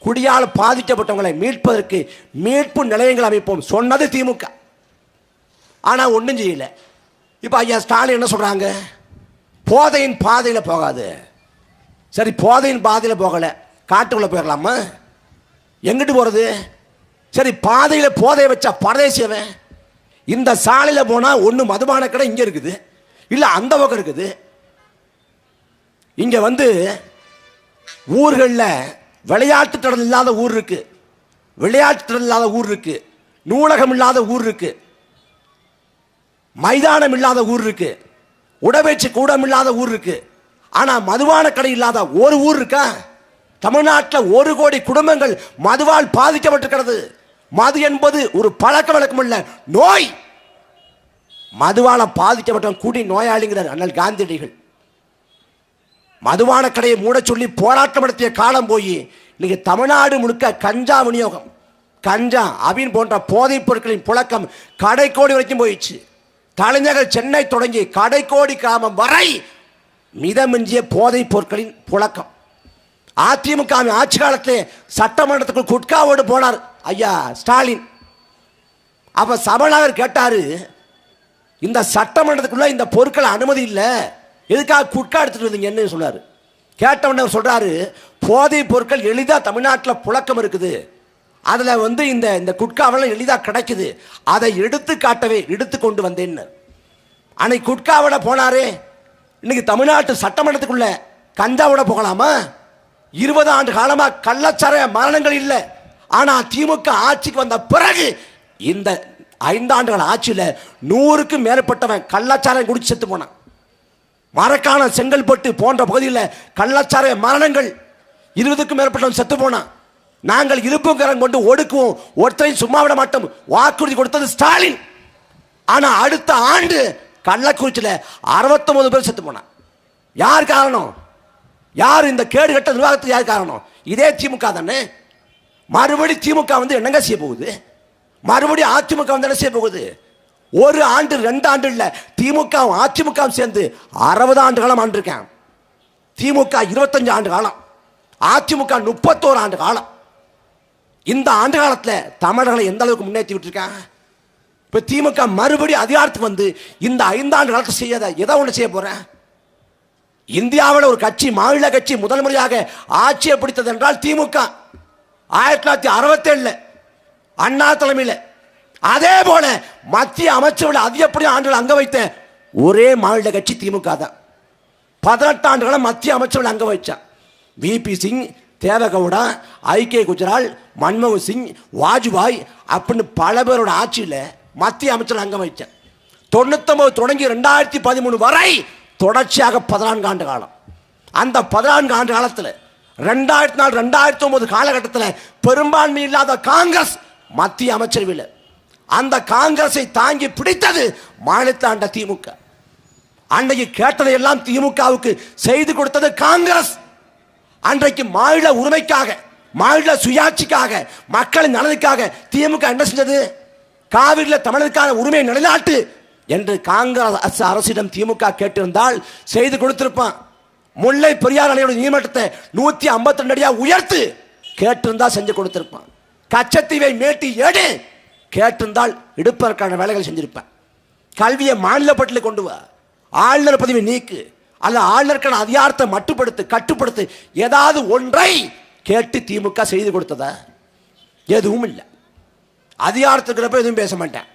குடியால் பாதிக்கப்பட்டவங்களை மீட்பதற்கு மீட்பு நிலையங்கள் அமைப்போம் சொன்னது திமுக. ஆனால் ஒன்றும் செய்யல. இப்போ ஐயா ஸ்டாலின் என்ன சொல்றாங்க? போதையின் பாதையில் போகாது. சரி, போதையின் பாதையில் போகலை, காட்டுக்குள்ளே போயிடலாமா? எங்கிட்டு போகிறது? சரி, பாதையில போதையை வச்சா பரதேசியவன். இந்த சாலையில போனா ஒண்ணு மதுபான கடை இங்க இருக்குது, இல்ல அந்த பக்கம் இருக்குது. இங்க வந்து ஊர்களில் விளையாட்டு திடல் இல்லாத ஊர் இருக்கு, விளையாட்டு திடல் இல்லாத ஊர் இருக்கு, நூலகம் இல்லாத ஊர் இருக்கு, மைதானம் இல்லாத ஊர் இருக்கு, உடற்பயிற்சி கூடம் இல்லாத ஊர் இருக்கு. ஆனா மதுபான கடை இல்லாத ஒரு ஊர் இருக்கா? தமிழ்நாட்டில் 1 கோடி குடும்பங்கள் மதுவால் பாதிக்கப்பட்டிருக்கிறது. மது என்பது ஒரு பழக்க வழக்கம் இல்ல, நோய். மதுவால பாதிக்கப்பட்ட குடி நோயாளிங்கிறார் அண்ணல் காந்தியடிகள். மதுபான கடையை மூட சொல்லி போராட்டம் நடத்திய காலம் போய் இன்னைக்கு தமிழ்நாடு முழுக்க கஞ்சா விநியோகம், கஞ்சா அபின் போன்ற போதைப் பொருட்களின் புழக்கம் கடைக்கோடி வரைக்கும் போயிடுச்சு. தலைநகர் சென்னை தொடங்கி கடைக்கோடி கிராமம் வரை மிதமிஞ்சிய போதைப் பொருட்களின் புழக்கம். அதிமுக ஆட்சி காலத்திலே சட்டமன்றத்துக்குள் குட்காவோடு போனார் ஐயா ஸ்டாலின். அப்ப சபாநாயகர் கேட்டாரு, இந்த சட்டமன்றத்துக்குள்ள இந்த பொருட்கள் அனுமதி இல்லை, எதுக்காக குட்கா எடுத்துட்டு வந்தீங்கன்னு சொன்னாரு. கேட்டவன சொல்றாரு, போதைப் பொருட்கள் எளிதா தமிழ்நாட்டில் புழக்கம் இருக்குது, அதுல வந்து இந்த குட்காவெல்லாம் எளிதா கிடைக்குது, அதை எடுத்து காட்டவே எடுத்து கொண்டு வந்தேன்னு. அன்னைக்கு குட்காவோட போனாரே, இன்னைக்கு தமிழ்நாட்டு சட்டமன்றத்துக்குள்ள கஞ்சாவோட போகலாமா? 20 ஆண்டு காலமா கள்ளச்சாராய மரணங்கள் இல்லை. ஆனா திமுக ஆட்சிக்கு வந்த பிறகு இந்த 5 ஆண்டுகள் ஆட்சியில் 100க்கும் மேற்பட்டவன் கள்ளச்சாராயம் குடிச்சு செத்து போனான். மரக்காணம், செங்கல்பட்டு போன்ற பகுதியில் கள்ளச்சாராய மரணங்கள் 20க்கும் மேற்பட்டவன் செத்து போனான். நாங்கள் இருப்புக்கரம் கொண்டு ஒடுக்குவோம், ஒருத்தரையும் சும்மா விட மாட்டோம் வாக்குறுதி கொடுத்தது ஸ்டாலின். ஆனா அடுத்த ஆண்டு கள்ளக்குறிச்சியில் 69 பேர் செத்து போனான். யார் காரணம்? யார் இந்த கேடு கட்ட நிர்வாகத்துக்கு யார் காரணம்? இதே திமுக தானே. மறுபடி திமுக வந்து என்னங்க செய்ய போகுது? மறுபடியும் அதிமுக வந்து என்ன செய்ய போகுது? 1 ஆண்டு 2 ஆண்டு இல்ல, திமுக அதிமுக சேர்ந்து 60 ஆண்டு காலம் ஆண்டிருக்கேன். திமுக 25 ஆண்டு காலம், அதிமுக 31 ஆண்டு காலம். இந்த ஆண்டு காலத்தில் தமிழர்களை எந்த அளவுக்கு முன்னேற்றி விட்டுருக்காங்க. இப்ப திமுக மறுபடியும் அதிகாரத்துக்கு வந்து இந்த 5 ஆண்டு காலத்தை செய்யாத எதை ஒன்று செய்ய போறேன்? இந்தியாவில் ஒரு கட்சி, மாநில கட்சி முதல் முறையாக ஆட்சியை பிடித்தது என்றால் திமுக 1967 அண்ணா தலைமையில். அதே போல மத்திய அமைச்சர்கள் அதிகப்படியான ஆண்டுகள் அங்க வைத்த ஒரே மாநில கட்சி திமுக தான். 18 ஆண்டுகளும் மத்திய அமைச்சர்கள் அங்க வச்சான். விபி சிங், தேவகவுடா, ஐகே குஜரால், மன்மோகன் சிங், வாஜ்பாய் அப்படின்னு பல பேரோட ஆட்சியில் மத்திய அமைச்சர்கள் அங்க வச்சான். 99 தொடங்கி 2013 வரை தொடர்ச்சியாக 14 ஆண்டு காலம். அந்த 14 ஆண்டு காலத்தில் 2004 2009 காலகட்டத்தில் பெரும்பான்மை இல்லாத காங்கிரஸ் மத்திய அமைச்சரவையில், அந்த காங்கிரஸை தாங்கி பிடித்தது மாநிலத்தை ஆண்ட திமுக. அன்றைக்கு கேட்டதை எல்லாம் திமுகவுக்கு செய்து கொடுத்தது காங்கிரஸ். அன்றைக்கு மாநில உரிமைக்காக, மாநில சுயாட்சிக்காக, மக்களின் நலனுக்காக திமுக என்ன செஞ்சது? காவிரியில் தமிழருக்கான உரிமையை நிலைநாட்டு என்று காங்கிரஸ் அரசிடம் திமுக கேட்டிருந்தால் செய்து கொடுத்திருப்பான். முல்லை பெரியார் அணையோட நீர்மட்டத்தை 152 அடியா உயர்த்து கேட்டிருந்தா செஞ்சு கொடுத்திருப்பான். கச்சத்தீவை மேட்டி எடு கேட்டிருந்தால் எடுப்பதற்கான வேலைகள் செஞ்சிருப்பேன். கல்வியை மாநில பட்டியலில் கொண்டு வா, ஆளுநர் பதவி நீக்கு, அல்ல ஆளுநருக்கான அதிகாரத்தை மட்டுப்படுத்து, கட்டுப்படுத்து, ஏதாவது ஒன்றை கேட்டு திமுக செய்து கொடுத்ததா? எதுவும் இல்லை. அதிகாரத்துக்கு எதுவும் பேச மாட்டேன்.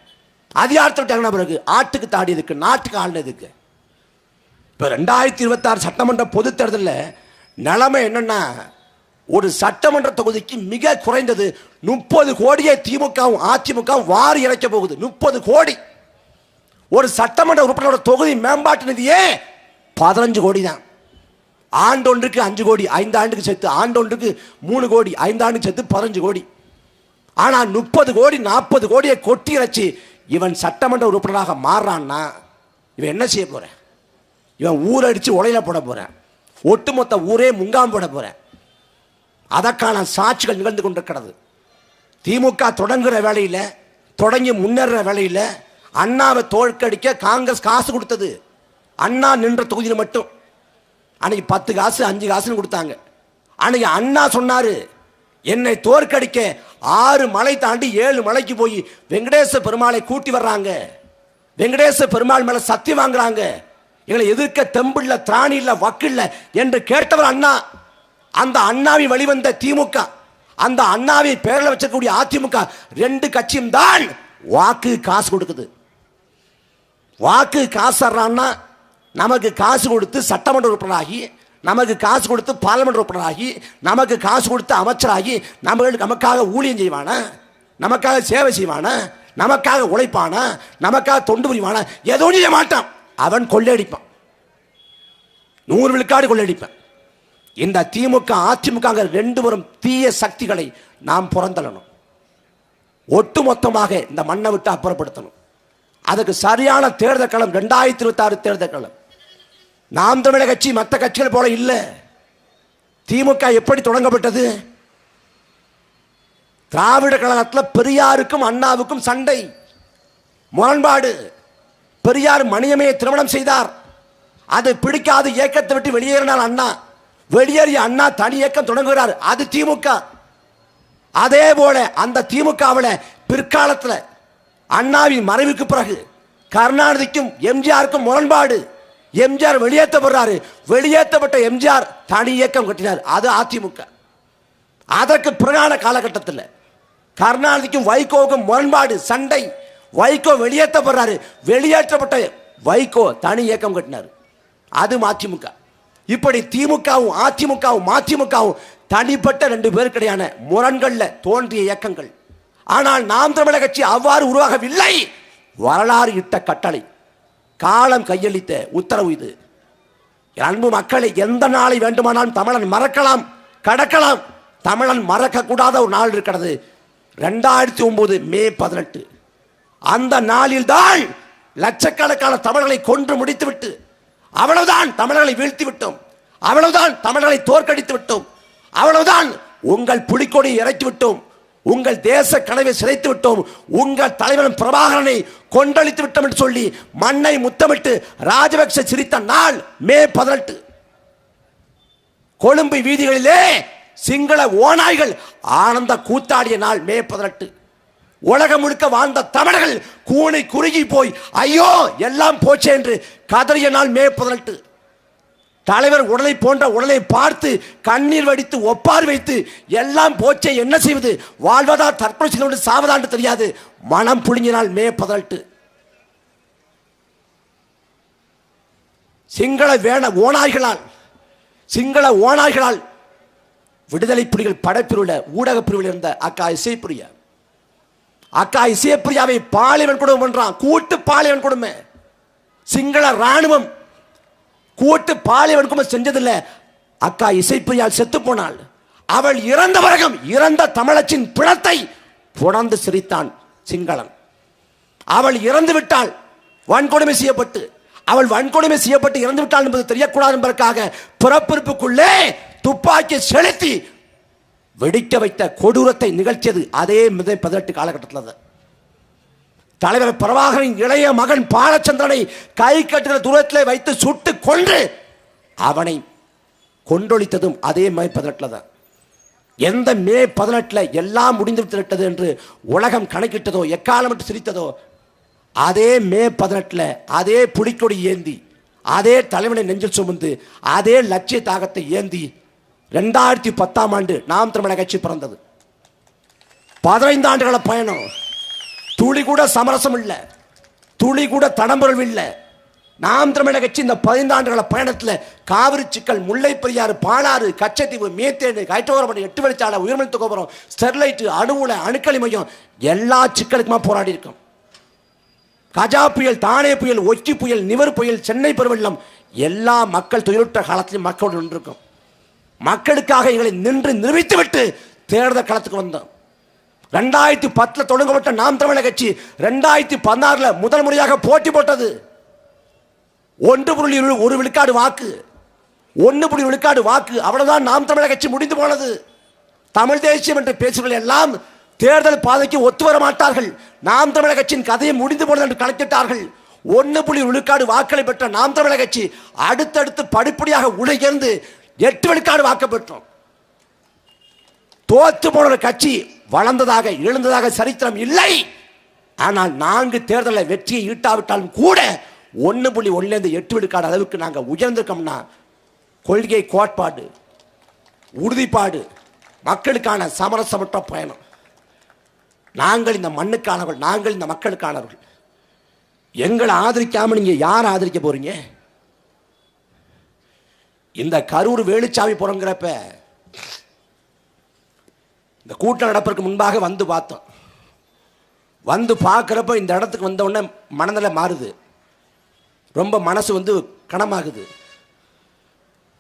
அதிகாரத்தை விட்டாங்கன்னா பிறகு ஆட்டுக்கு தாடி இருக்கு, நாட்டுக்கு ஆளுநதுக்கு. இப்போ 2026 சட்டமன்ற பொது தேர்தலில் நிலைமை என்னன்னா, ஒரு சட்டமன்ற தொகுதிக்கு மிக குறைந்தது 30 கோடியை திமுகவும் அதிமுகவும் வாரி இறைக்க போகுது. 30 கோடி. ஒரு சட்டமன்ற உறுப்பினரோட தொகுதி மேம்பாட்டு நிதியே 15 கோடி தான். ஆண்டொன்றுக்கு 5 கோடி, 5 ஆண்டுக்கு சேர்த்து ஆண்டொன்றுக்கு 3 கோடி, 5 ஆண்டுக்கு சேர்த்து 15 கோடி. ஆனால் 30 கோடி 40 கோடியை கொட்டி இறைச்சி இவன் சட்டமன்ற உறுப்பினராக மாறுறான்னா இவன் என்ன செய்ய போற? இவன் ஊரடிச்சு உலையில போட போறேன், ஒட்டுமொத்த ஊரே முங்காம் போட போறேன். அதற்கான சாட்சிகள் நிகழ்ந்து கொண்டிருக்கிறது. திமுக தொடங்குற வேலையில், தொடங்கி முன்னேற வேலையில் அண்ணாவை தோற்கடிக்க காங்கிரஸ் காசு கொடுத்தது. அண்ணா நின்ற தொகுதியில் மட்டும் அன்னைக்கு 10 காசு 5 காசுன்னு கொடுத்தாங்க. அன்னைக்கு அண்ணா சொன்னாரு, என்னை தோற்கடிக்க 6 மலை தாண்டி 7 மலைக்கு போய் வெங்கடேச பெருமாளை கூட்டி வர்றாங்க, வெங்கடேச பெருமாள் மேல சத்தியம் வாங்குறாங்க, எங்களை எதிர்க்க தெம்பில்ல, திராணி இல்ல, வக்கில்ல என்று கேட்டவர் அண்ணா. அந்த அண்ணாவை வெளிவந்த திமுக அந்த அண்ணாவை பேரில் வச்சிருக்கக்கூடிய அதிமுக 2 கட்சியும் தான் வாக்கு காசு கொடுக்குது. வாக்கு காசு நமக்கு காசு கொடுத்து சட்டமன்ற உறுப்பினராகி, நமக்கு காசு கொடுத்து பார்லிமெண்ட் உறுப்பினராகி, நமக்கு காசு கொடுத்து அமைச்சராகி, நமக்காக ஊழியம் செய்வானா, நமக்காக சேவை செய்வானா, நமக்காக உழைப்பானா, நமக்காக தொண்டு புரிவானா? ஏதோ செய்ய மாட்டான். அவன் கொள்ளையடிப்பான், 100 விழுக்காடு கொள்ளையடிப்பான். இந்த திமுக அதிமுக 2 பேரும் தீய சக்திகளை நாம் புறந்தள்ளணும். ஒட்டுமொத்தமாக இந்த மண்ணை விட்டு அப்புறப்படுத்தணும். அதுக்கு சரியான தேர்தல் களம் 2026 தேர்தல் களம். நாம் தமிழர் கட்சி மற்ற கட்சிகள் போல இல்லை. திமுக எப்படி தொடங்கப்பட்டது? திராவிட கழகத்தில் பெரியாருக்கும் அண்ணாவுக்கும் சண்டை, முரண்பாடு. பெரியார் மணியம்மையை திருமணம் செய்தார். அது பிடிக்காது, இயக்கத்தை விட்டு வெளியேறினார் அண்ணா. வெளியேறிய அண்ணா தனி இயக்கம் தொடங்குகிறார். அது திமுக. அதே போல அந்த திமுகவில் பிற்காலத்தில் அண்ணாவின் மறைவுக்கு பிறகு கருணாநிதிக்கும் எம்ஜிஆருக்கும் முரண்பாடு. எம்ஜிஆர் வெளியேற்றப்படுறாரு. வெளியேற்றப்பட்ட எம்ஜிஆர் தனி இயக்கம் கட்டினார். அது அதிமுக. அதற்கு பிறகான காலகட்டத்தில் கருணாநிதிக்கும் வைகோவுக்கும் முரண்பாடு, சண்டை. வைகோ வெளியேற்றப்படுறாரு. வெளியேற்றப்பட்ட வைகோ தனி இயக்கம் கட்டினார். அது மதிமுக. இப்படி திமுகவும் அதிமுகவும் மதிமுகவும் தனிப்பட்ட 2 பேருக்கிடையான முரண்களில் தோன்றிய இயக்கங்கள். ஆனால் நாம் தமிழர் கட்சி அவ்வாறு உருவாகவில்லை. வரலாறு இட்ட கட்டளை, காலம் கையளித்த உத்தரவு இது. அன்பு மக்களை, எந்த நாளை வேண்டுமானாலும் தமிழன் மறக்கலாம், கடக்கலாம். தமிழன் மறக்கக்கூடாத ஒரு நாள் இருக்கிறது, 2009 மே 18. அந்த நாளில் தான் லட்சக்கணக்கான தமிழர்களை கொன்று முடித்துவிட்டு, அவ்வளவுதான் தமிழர்களை வீழ்த்தி விட்டோம், அவ்வளவுதான் தமிழர்களை தோற்கடித்து விட்டோம், அவ்வளவுதான் உங்கள் புலிக்கொடி இறக்கி விட்டோம், உங்கள் தேச கனவை சிதைத்து விட்டோம், உங்கள் தலைவன் பிரபாகரனை கொண்டளித்து விட்டோம் என்று சொல்லி மண்ணை முத்தமிட்டு ராஜபக்ச சிரித்த நாள் மே 18. கொழும்பு வீதிகளிலே சிங்கள ஓநாய்கள் ஆனந்த கூத்தாடிய நாள் மே 18. உலகம் முழுக்க வாழ்ந்த தமிழர்கள் கூணி குறுகி போய் ஐயோ எல்லாம் போச்சே என்று கதறிய நாள் மே 18. தலைவர் உடலை போன்ற உடலை பார்த்து கண்ணீர் வடித்து ஒப்பார் வைத்து எல்லாம் போச்சே, என்ன செய்வது, வாழ்வதா தற்கொலை செய்து கொண்டு சாவதாண்டு தெரியாது மனம் புழுங்கினால் மே 18. சிங்கள ஓநாய்களால் விடுதலை புலிகள் படைப்பிரிவுள்ள ஊடக பிரிவில் இருந்த அக்கா இசைப்பிரியாவை பாலியல் கொடுமை பண்றான். கூட்டு பாலியல் கொடுமை. சிங்கள ராணுவம் கூட்டு பாலியல் கொடுமை செஞ்சதில்லை. அக்கா இசைப்பிரியால் செத்து போனாள். அவள் இறந்த பிறகும் இறந்த தமிழச்சின் பிணத்தை புணர்ந்து சிரித்தான் சிங்களன். அவள் இறந்து விட்டாள், வன்கொடுமை செய்யப்பட்டு. அவள் வன்கொடுமை செய்யப்பட்டு இறந்து விட்டாள் என்பது தெரியக்கூடாது என்பதற்காக பிறப்பிற்குள்ளே துப்பாக்கி செலுத்தி வெடிக்க வைத்த கொடூரத்தை நிகழ்ச்சியது அதே 18 காலகட்டத்தில். தலைவர் பிரபாகரின் இளைய மகன் பாலச்சந்திரனை கை கட்டுகிற தூரத்தில் வைத்து சுட்டு கொன்று அவனை கொண்டொழித்ததும் அதே மே 18 தான். எந்த மே 18 எல்லாம் முடிந்து விட்டது என்று உலகம் கணக்கிட்டதோ, எக்காலம் என்று சிரித்ததோ, அதே மே 18 அதே புலிக்கொடி ஏந்தி, அதே தலைவனை நெஞ்சில் சுமந்து, அதே லட்சிய தாகத்தை ஏந்தி 2010ஆம் ஆண்டு நாம் தமிழர் கட்சி பிறந்தது. 15 ஆண்டுகள பயணம். துளி கூட சமரசம் இல்லை, துளி கூட தடம்புறல் இல்லை. நாம் தமிழர் கட்சி இந்த 15 ஆண்டுகள பயணத்தில் காவிரி சிக்கல், முல்லை பெரியாறு, பாலாறு, கச்சத்தீவு, மீத்தேனு, ஹைட்ரோகார்பன், 8 வழிச்சாலை, உயர்மின் கோபுரம், ஸ்டெர்லைட், அணுவுல, அணுக்களி மையம், எல்லா சிக்கலுக்குமா போராடி இருக்கோம். கஜா புயல், தானே புயல், ஒக்கி புயல், நிவர் புயல், சென்னை பெருவெள்ளம், எல்லா மக்கள் துயருற்ற காலத்திலும் மக்களோடு நின்றிருக்கும். மக்களுக்காக எங்களை நின்று நிரூபித்து விட்டு தேர்தல் களத்துக்கு வந்தோம். 2010 தொடங்கப்பட்ட நாம் தமிழர் கட்சி 2016 முதல் முறையாக போட்டி போட்டது. 1.1 விழுக்காடு வாக்கு, 1 விழுக்காடு வாக்கு. அவ்வளவுதான் நாம் தமிழர் கட்சி முடிந்து போனது. தமிழ் தேசியம் என்று பேசுவர்கள் எல்லாம் தேர்தல் பாதைக்கு ஒத்து வர மாட்டார்கள். நாம் தமிழர் கட்சியின் கதையை முடிந்து போனது என்று கணக்கிட்டார்கள். 1 விழுக்காடு வாக்களை பெற்ற நாம் தமிழர் கட்சி அடுத்தடுத்து படிப்படியாக உடையர்ந்து 8 விழுக்காடு வாக்கு பெற்றோம். தோத்து போன ஒரு கட்சி வளர்ந்ததாக எழுந்ததாக சரித்திரம் இல்லை. ஆனால் 4 தேர்தலில் வெற்றியை ஈட்டாவிட்டாலும் கூட 1.1 8 விழுக்காடு அளவுக்கு நாங்கள் உயர்ந்திருக்கோம்னா கொள்கை, கோட்பாடு, உறுதிப்பாடு, மக்களுக்கான சமரசமற்ற பயணம். நாங்கள் இந்த மண்ணுக்கானவர்கள், நாங்கள் இந்த மக்களுக்கானவர்கள். எங்களை ஆதரிக்காம நீங்க யார் ஆதரிக்க போறீங்க? இந்த கரூர் வேலுச்சாமி புறங்கிறப்ப இந்த கூட்டம் நடப்பதற்கு முன்பாக வந்து பார்த்தோம். வந்து பார்க்குறப்ப இந்த இடத்துக்கு வந்த உடனே மனநிலை மாறுது. ரொம்ப மனசு வந்து கனமாகுது.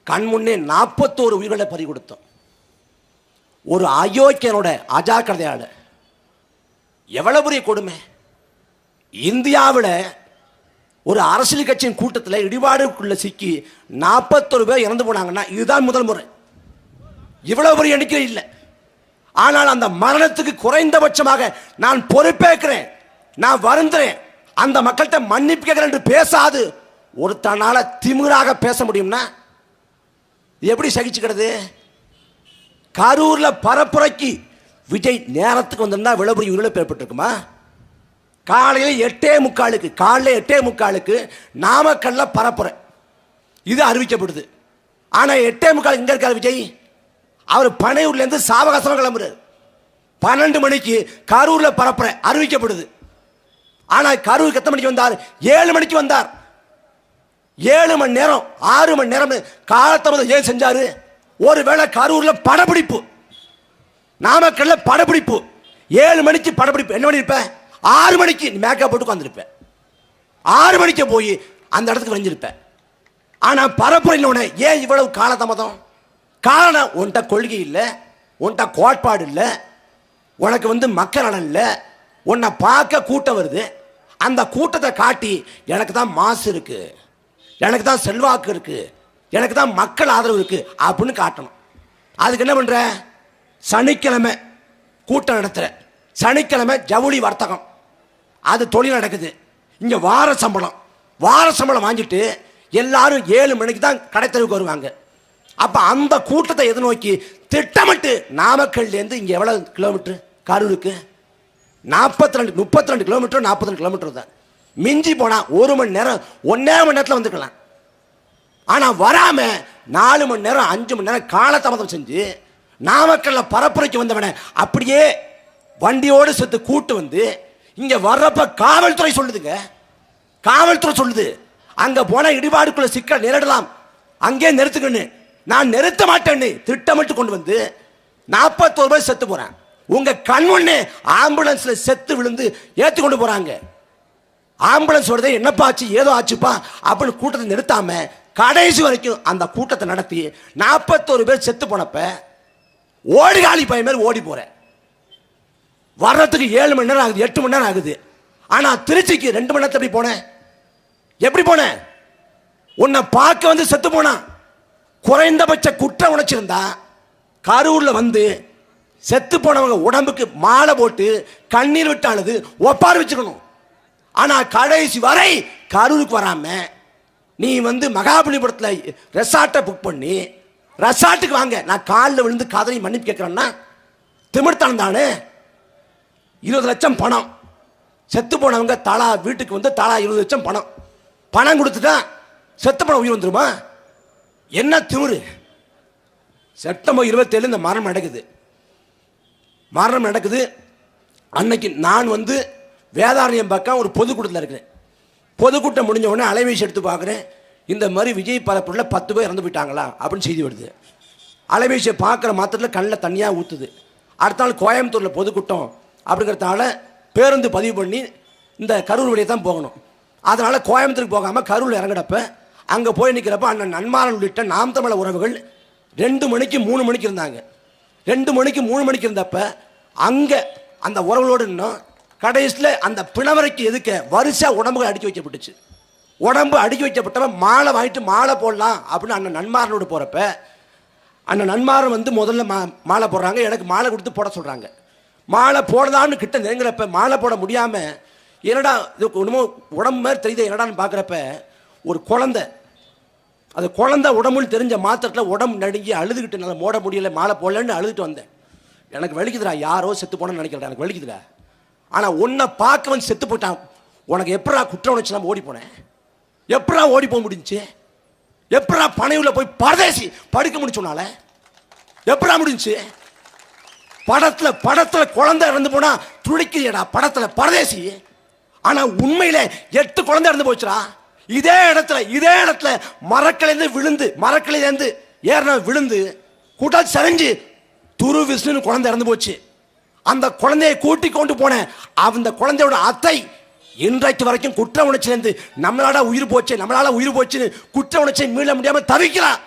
கண் முன்னே 41 உயிர்களை பறி கொடுத்தோம். ஒரு அயோக்கியனோட அஜாக்கிரதையால எவ்வளவு பெரிய கொடுமை. இந்தியாவில் ஒரு அரசியல் கட்சியின் கூட்டத்தில் இடிபாடுக்குள்ள சிக்கி 41 பேர் இறந்து போனாங்கன்னா இதுதான் முதல் முறை. இவ்வளவு பெரிய எண்ணிக்கை இல்லை. ஆனால் அந்த மரணத்துக்கு குறைந்தபட்சமாக நான் பொறுப்பேற்கிறேன், நான் வருந்துறேன், அந்த மக்கள்கிட்ட மன்னிப்பு கேட்கிறேன் என்று பேசாது ஒருத்தனால திமிராக பேச முடியும்னா எப்படி சகிச்சுக்கிறது? கரூர்ல பரப்புரைக்கு விஜய் நேரத்துக்கு வந்திருந்தா விளம்பரி உயிரிழப்பு ஏற்பட்டிருக்குமா? காலையில் 8:45 நாமக்கல்ல பரப்புரை இது அறிவிக்கப்படுது. ஆனா 8:45 இங்க இருக்காரு விஜய். அவர் பனையூர்ல இருந்து சாவகாசமா கிளம்புறாரு. 12 மணிக்கு கரூர்ல பரப்புரை அறிவிக்கப்படுது. ஆனா கரூருக்கு எத்தனை மணிக்கு வந்தார்? 7 மணிக்கு வந்தார். 7 மணி நேரம் 6 மணி நேரம் காலத்தாமதம் ஏன் செஞ்சாரு? ஒருவேளை கரூர்ல படப்பிடிப்பு, நாமக்கல்ல படப்பிடிப்பு, 7 மணிக்கு படப்பிடிப்பு. என்ன பண்ணிருப்ப? 6 மணிக்கு மேக்கப் போட்டு வந்திருப்ப. 6 மணிக்கு போய் அந்த இடத்துக்கு வரைஞ்சிருப்ப. ஆனா பரப்புரை உடனே ஏன் இவ்வளவு காலதாமதம்? காரணம், உன்கிட்ட கொள்கை இல்லை, உன்கிட்ட கோட்பாடு இல்லை, உனக்கு வந்து மக்கள் நலன் இல்லை. உன்னை பார்க்க கூட்டம் வருது. அந்த கூட்டத்தை காட்டி எனக்கு தான் மாசு இருக்கு, எனக்கு தான் செல்வாக்கு இருக்கு, எனக்கு தான் மக்கள் ஆதரவு இருக்கு அப்படின்னு காட்டணும். அதுக்கு என்ன பண்ற? சனிக்கிழமை கூட்டம் நடத்துற, சனிக்கிழமை ஜவுளி வர்த்தகம் அது தொழில் நடக்குது. இங்க வார சம்பளம் வாங்கிட்டு எல்லாரும் 7 மணிக்கு தான் கடைத்தெருவுக்கு வருவாங்க. அப்ப அந்த கூட்டத்தை எதிர்நோக்கி திட்டமிட்டு நாமக்கல்லேருந்து இங்க எவ்வளவு கிலோமீட்டர்? கரூருக்கு 32 கிலோமீட்டர், 42 கிலோமீட்டர் தான். மிஞ்சி போனா 1 மணி நேரம், 1.5 மணி நேரத்தில் வந்துக்கலாம். ஆனா வராம 4 மணி நேரம் 5 மணி நேரம் காலதாமதம் செஞ்சு நாமக்கல்ல பரப்புரைக்கு வந்தவன அப்படியே வண்டியோடு சேர்த்து கூட்டு வந்து இங்க வர்றப்ப காவல்துறை சொல்லுதுங்க. காவல்துறை சொல்லுது அங்க போன இடிபாடுக்குள்ள சிக்க நேரிடலாம், அங்கே நிறுத்துக்கணும். நான் நிறுத்த மாட்டேன்னு திட்டமிட்டு கொண்டு வந்து 41 பேர் செத்து போறேன். உங்க கண் முன்னே ஆம்புலன்ஸ்ல செத்து விழுந்து ஏத்தி கொண்டு போறாங்க. ஆம்புலன்ஸ் வருது, என்னப்பா ஆச்சு, ஏதோ ஆச்சுப்பா அப்படின்னு கூட்டத்தை நிறுத்தாம கடைசி வரைக்கும் அந்த கூட்டத்தை நடத்தி 41 பேர் செத்து போனப்ப ஓடிகாலி பையன் மேல் ஓடி போறேன். வர்றதுக்கு 7 மணி நேரம் ஆகுது, 8 மணி நேரம் ஆகுது. ஆனா திருச்சிக்கு 2 மணி நேரத்தை எப்படி போனேன்? உன்னை பார்க்க வந்து செத்து போனா. குறைந்தபட்ச குற்ற உணர்ச்சி இருந்தா கரூர்ல வந்து செத்து போனவங்க உடம்புக்கு மாலை போட்டு கண்ணீர் விட்டு அழுது ஒப்பாரி வச்சுக்கணும். ஆனா கடைசி வரை கரூருக்கு வராம நீ வந்து மகாபலிபுரத்தில் ரெசார்ட்டை புக் பண்ணி ரெசார்ட்டுக்கு வாங்க, நான் காலில் விழுந்து காதலி மன்னிப்பு கேட்கிறேன்னா திமிர்த்தனம் தானே. 20 லட்சம் பணம், செத்து போனவங்க தலா வீட்டுக்கு வந்து தலா 20 லட்சம் பணம் கொடுத்துட்டா செத்து போன உயிர் வந்துருமா? என்ன திமிரு? செப்டம்பர் 27 இந்த மரணம் நடக்குது. அன்னைக்கு நான் வந்து வேதாரண்யம் பக்கம் ஒரு பொதுக்கூட்டத்தில் இருக்கிறேன். பொதுக்கூட்டம் முடிஞ்ச உடனே அலைபேசி எடுத்து பார்க்குறேன். இந்த மாதிரி விஜய் பரப்புல 10 பேர் இறந்து போயிட்டாங்களா அப்படின்னு செய்தி வருது. அலைபேசியை பார்க்குற மாத்திரத்தில் கண்ணில் தனியாக ஊற்றுது. அடுத்த நாள் கோயம்புத்தூரில் பொதுக்கூட்டம் அப்படிங்கிறதுனால பேருந்து பதிவு பண்ணி இந்த கரூர் வழியை தான் போகணும். அதனால் கோயம்புத்தூருக்கு போகாமல் கரூரில் இறங்குறப்ப அங்கே போய் நிற்கிறப்ப அண்ணன் நன்மாரன் உள்ளிட்ட நாம் தமிழ உறவுகள் 2 மணிக்கு 3 மணிக்கு இருந்தாங்க. 2 மணிக்கு 3 மணிக்கு இருந்தப்ப அங்கே அந்த உறவுகளோடு இன்னும் கடைசியில் அந்த பிணவரைக்கு எதுக்க வரிசை உடம்புகள் அடுக்கி வைக்கப்பட்டுச்சு. உடம்பு அடுக்கி வைக்கப்பட்டவன் மாலை வாங்கிட்டு மாலை போடலாம் அப்படின்னு அண்ணன் நன்மாரனோடு போகிறப்ப அண்ணன் நன்மாரன் வந்து முதல்ல மாலை போடுறாங்க. எனக்கு மாலை கொடுத்து போட சொல்கிறாங்க. மாலை போடலான்னு கிட்ட நெருங்குறப்ப மாலை போட முடியாமல் என்னடா இது ஒன்றுமோ உடம்பு மாதிரி தெரியுது என்னடான்னு பார்க்குறப்ப ஒரு குழந்தை, அது குழந்தை உடம்புன்னு தெரிஞ்ச மாத்திரத்தில் உடம்பு நடுங்கி அழுதுகிட்டு நல்லா மோட முடியலை, மாலை போடலன்னு அழுதுட்டு வந்தேன். எனக்கு வலிக்குதுடா, யாரோ செத்து போனேன்னு நினைக்கிறேன், எனக்கு வலிக்குதுடா. ஆனால் உன்னை பார்க்க வந்து செத்து போயிட்டான், உனக்கு எப்படா குற்ற உணர்ச்சி நான் ஓடி போனேன்? எப்படா ஓடி போக முடிஞ்சு? எப்படா பனையூரில் போய் பரதேசி படுக்க முடிச்சோனால எப்படா முடிஞ்சு? படத்துல குழந்தை இறந்து போனா துடிக்கிறியடா படத்துல பரதேசி. ஆனா உண்மையில 8 குழந்தை இறந்து போச்சுடா. இதே இடத்துல மரக்கிளையிலேருந்து ஏறின விழுந்து கூட்டால் சரிஞ்சு துரு விஷ்ணு குழந்தை இறந்து போச்சு. அந்த குழந்தையை கூட்டி கொண்டு போன அந்த குழந்தையோட அத்தை இன்றைக்கு வரைக்கும் குற்ற உணர்ச்சியிலிருந்து நம்மளால உயிர் போச்சுன்னு குற்ற உணர்ச்சியை மீள முடியாம தவிக்கிறான்.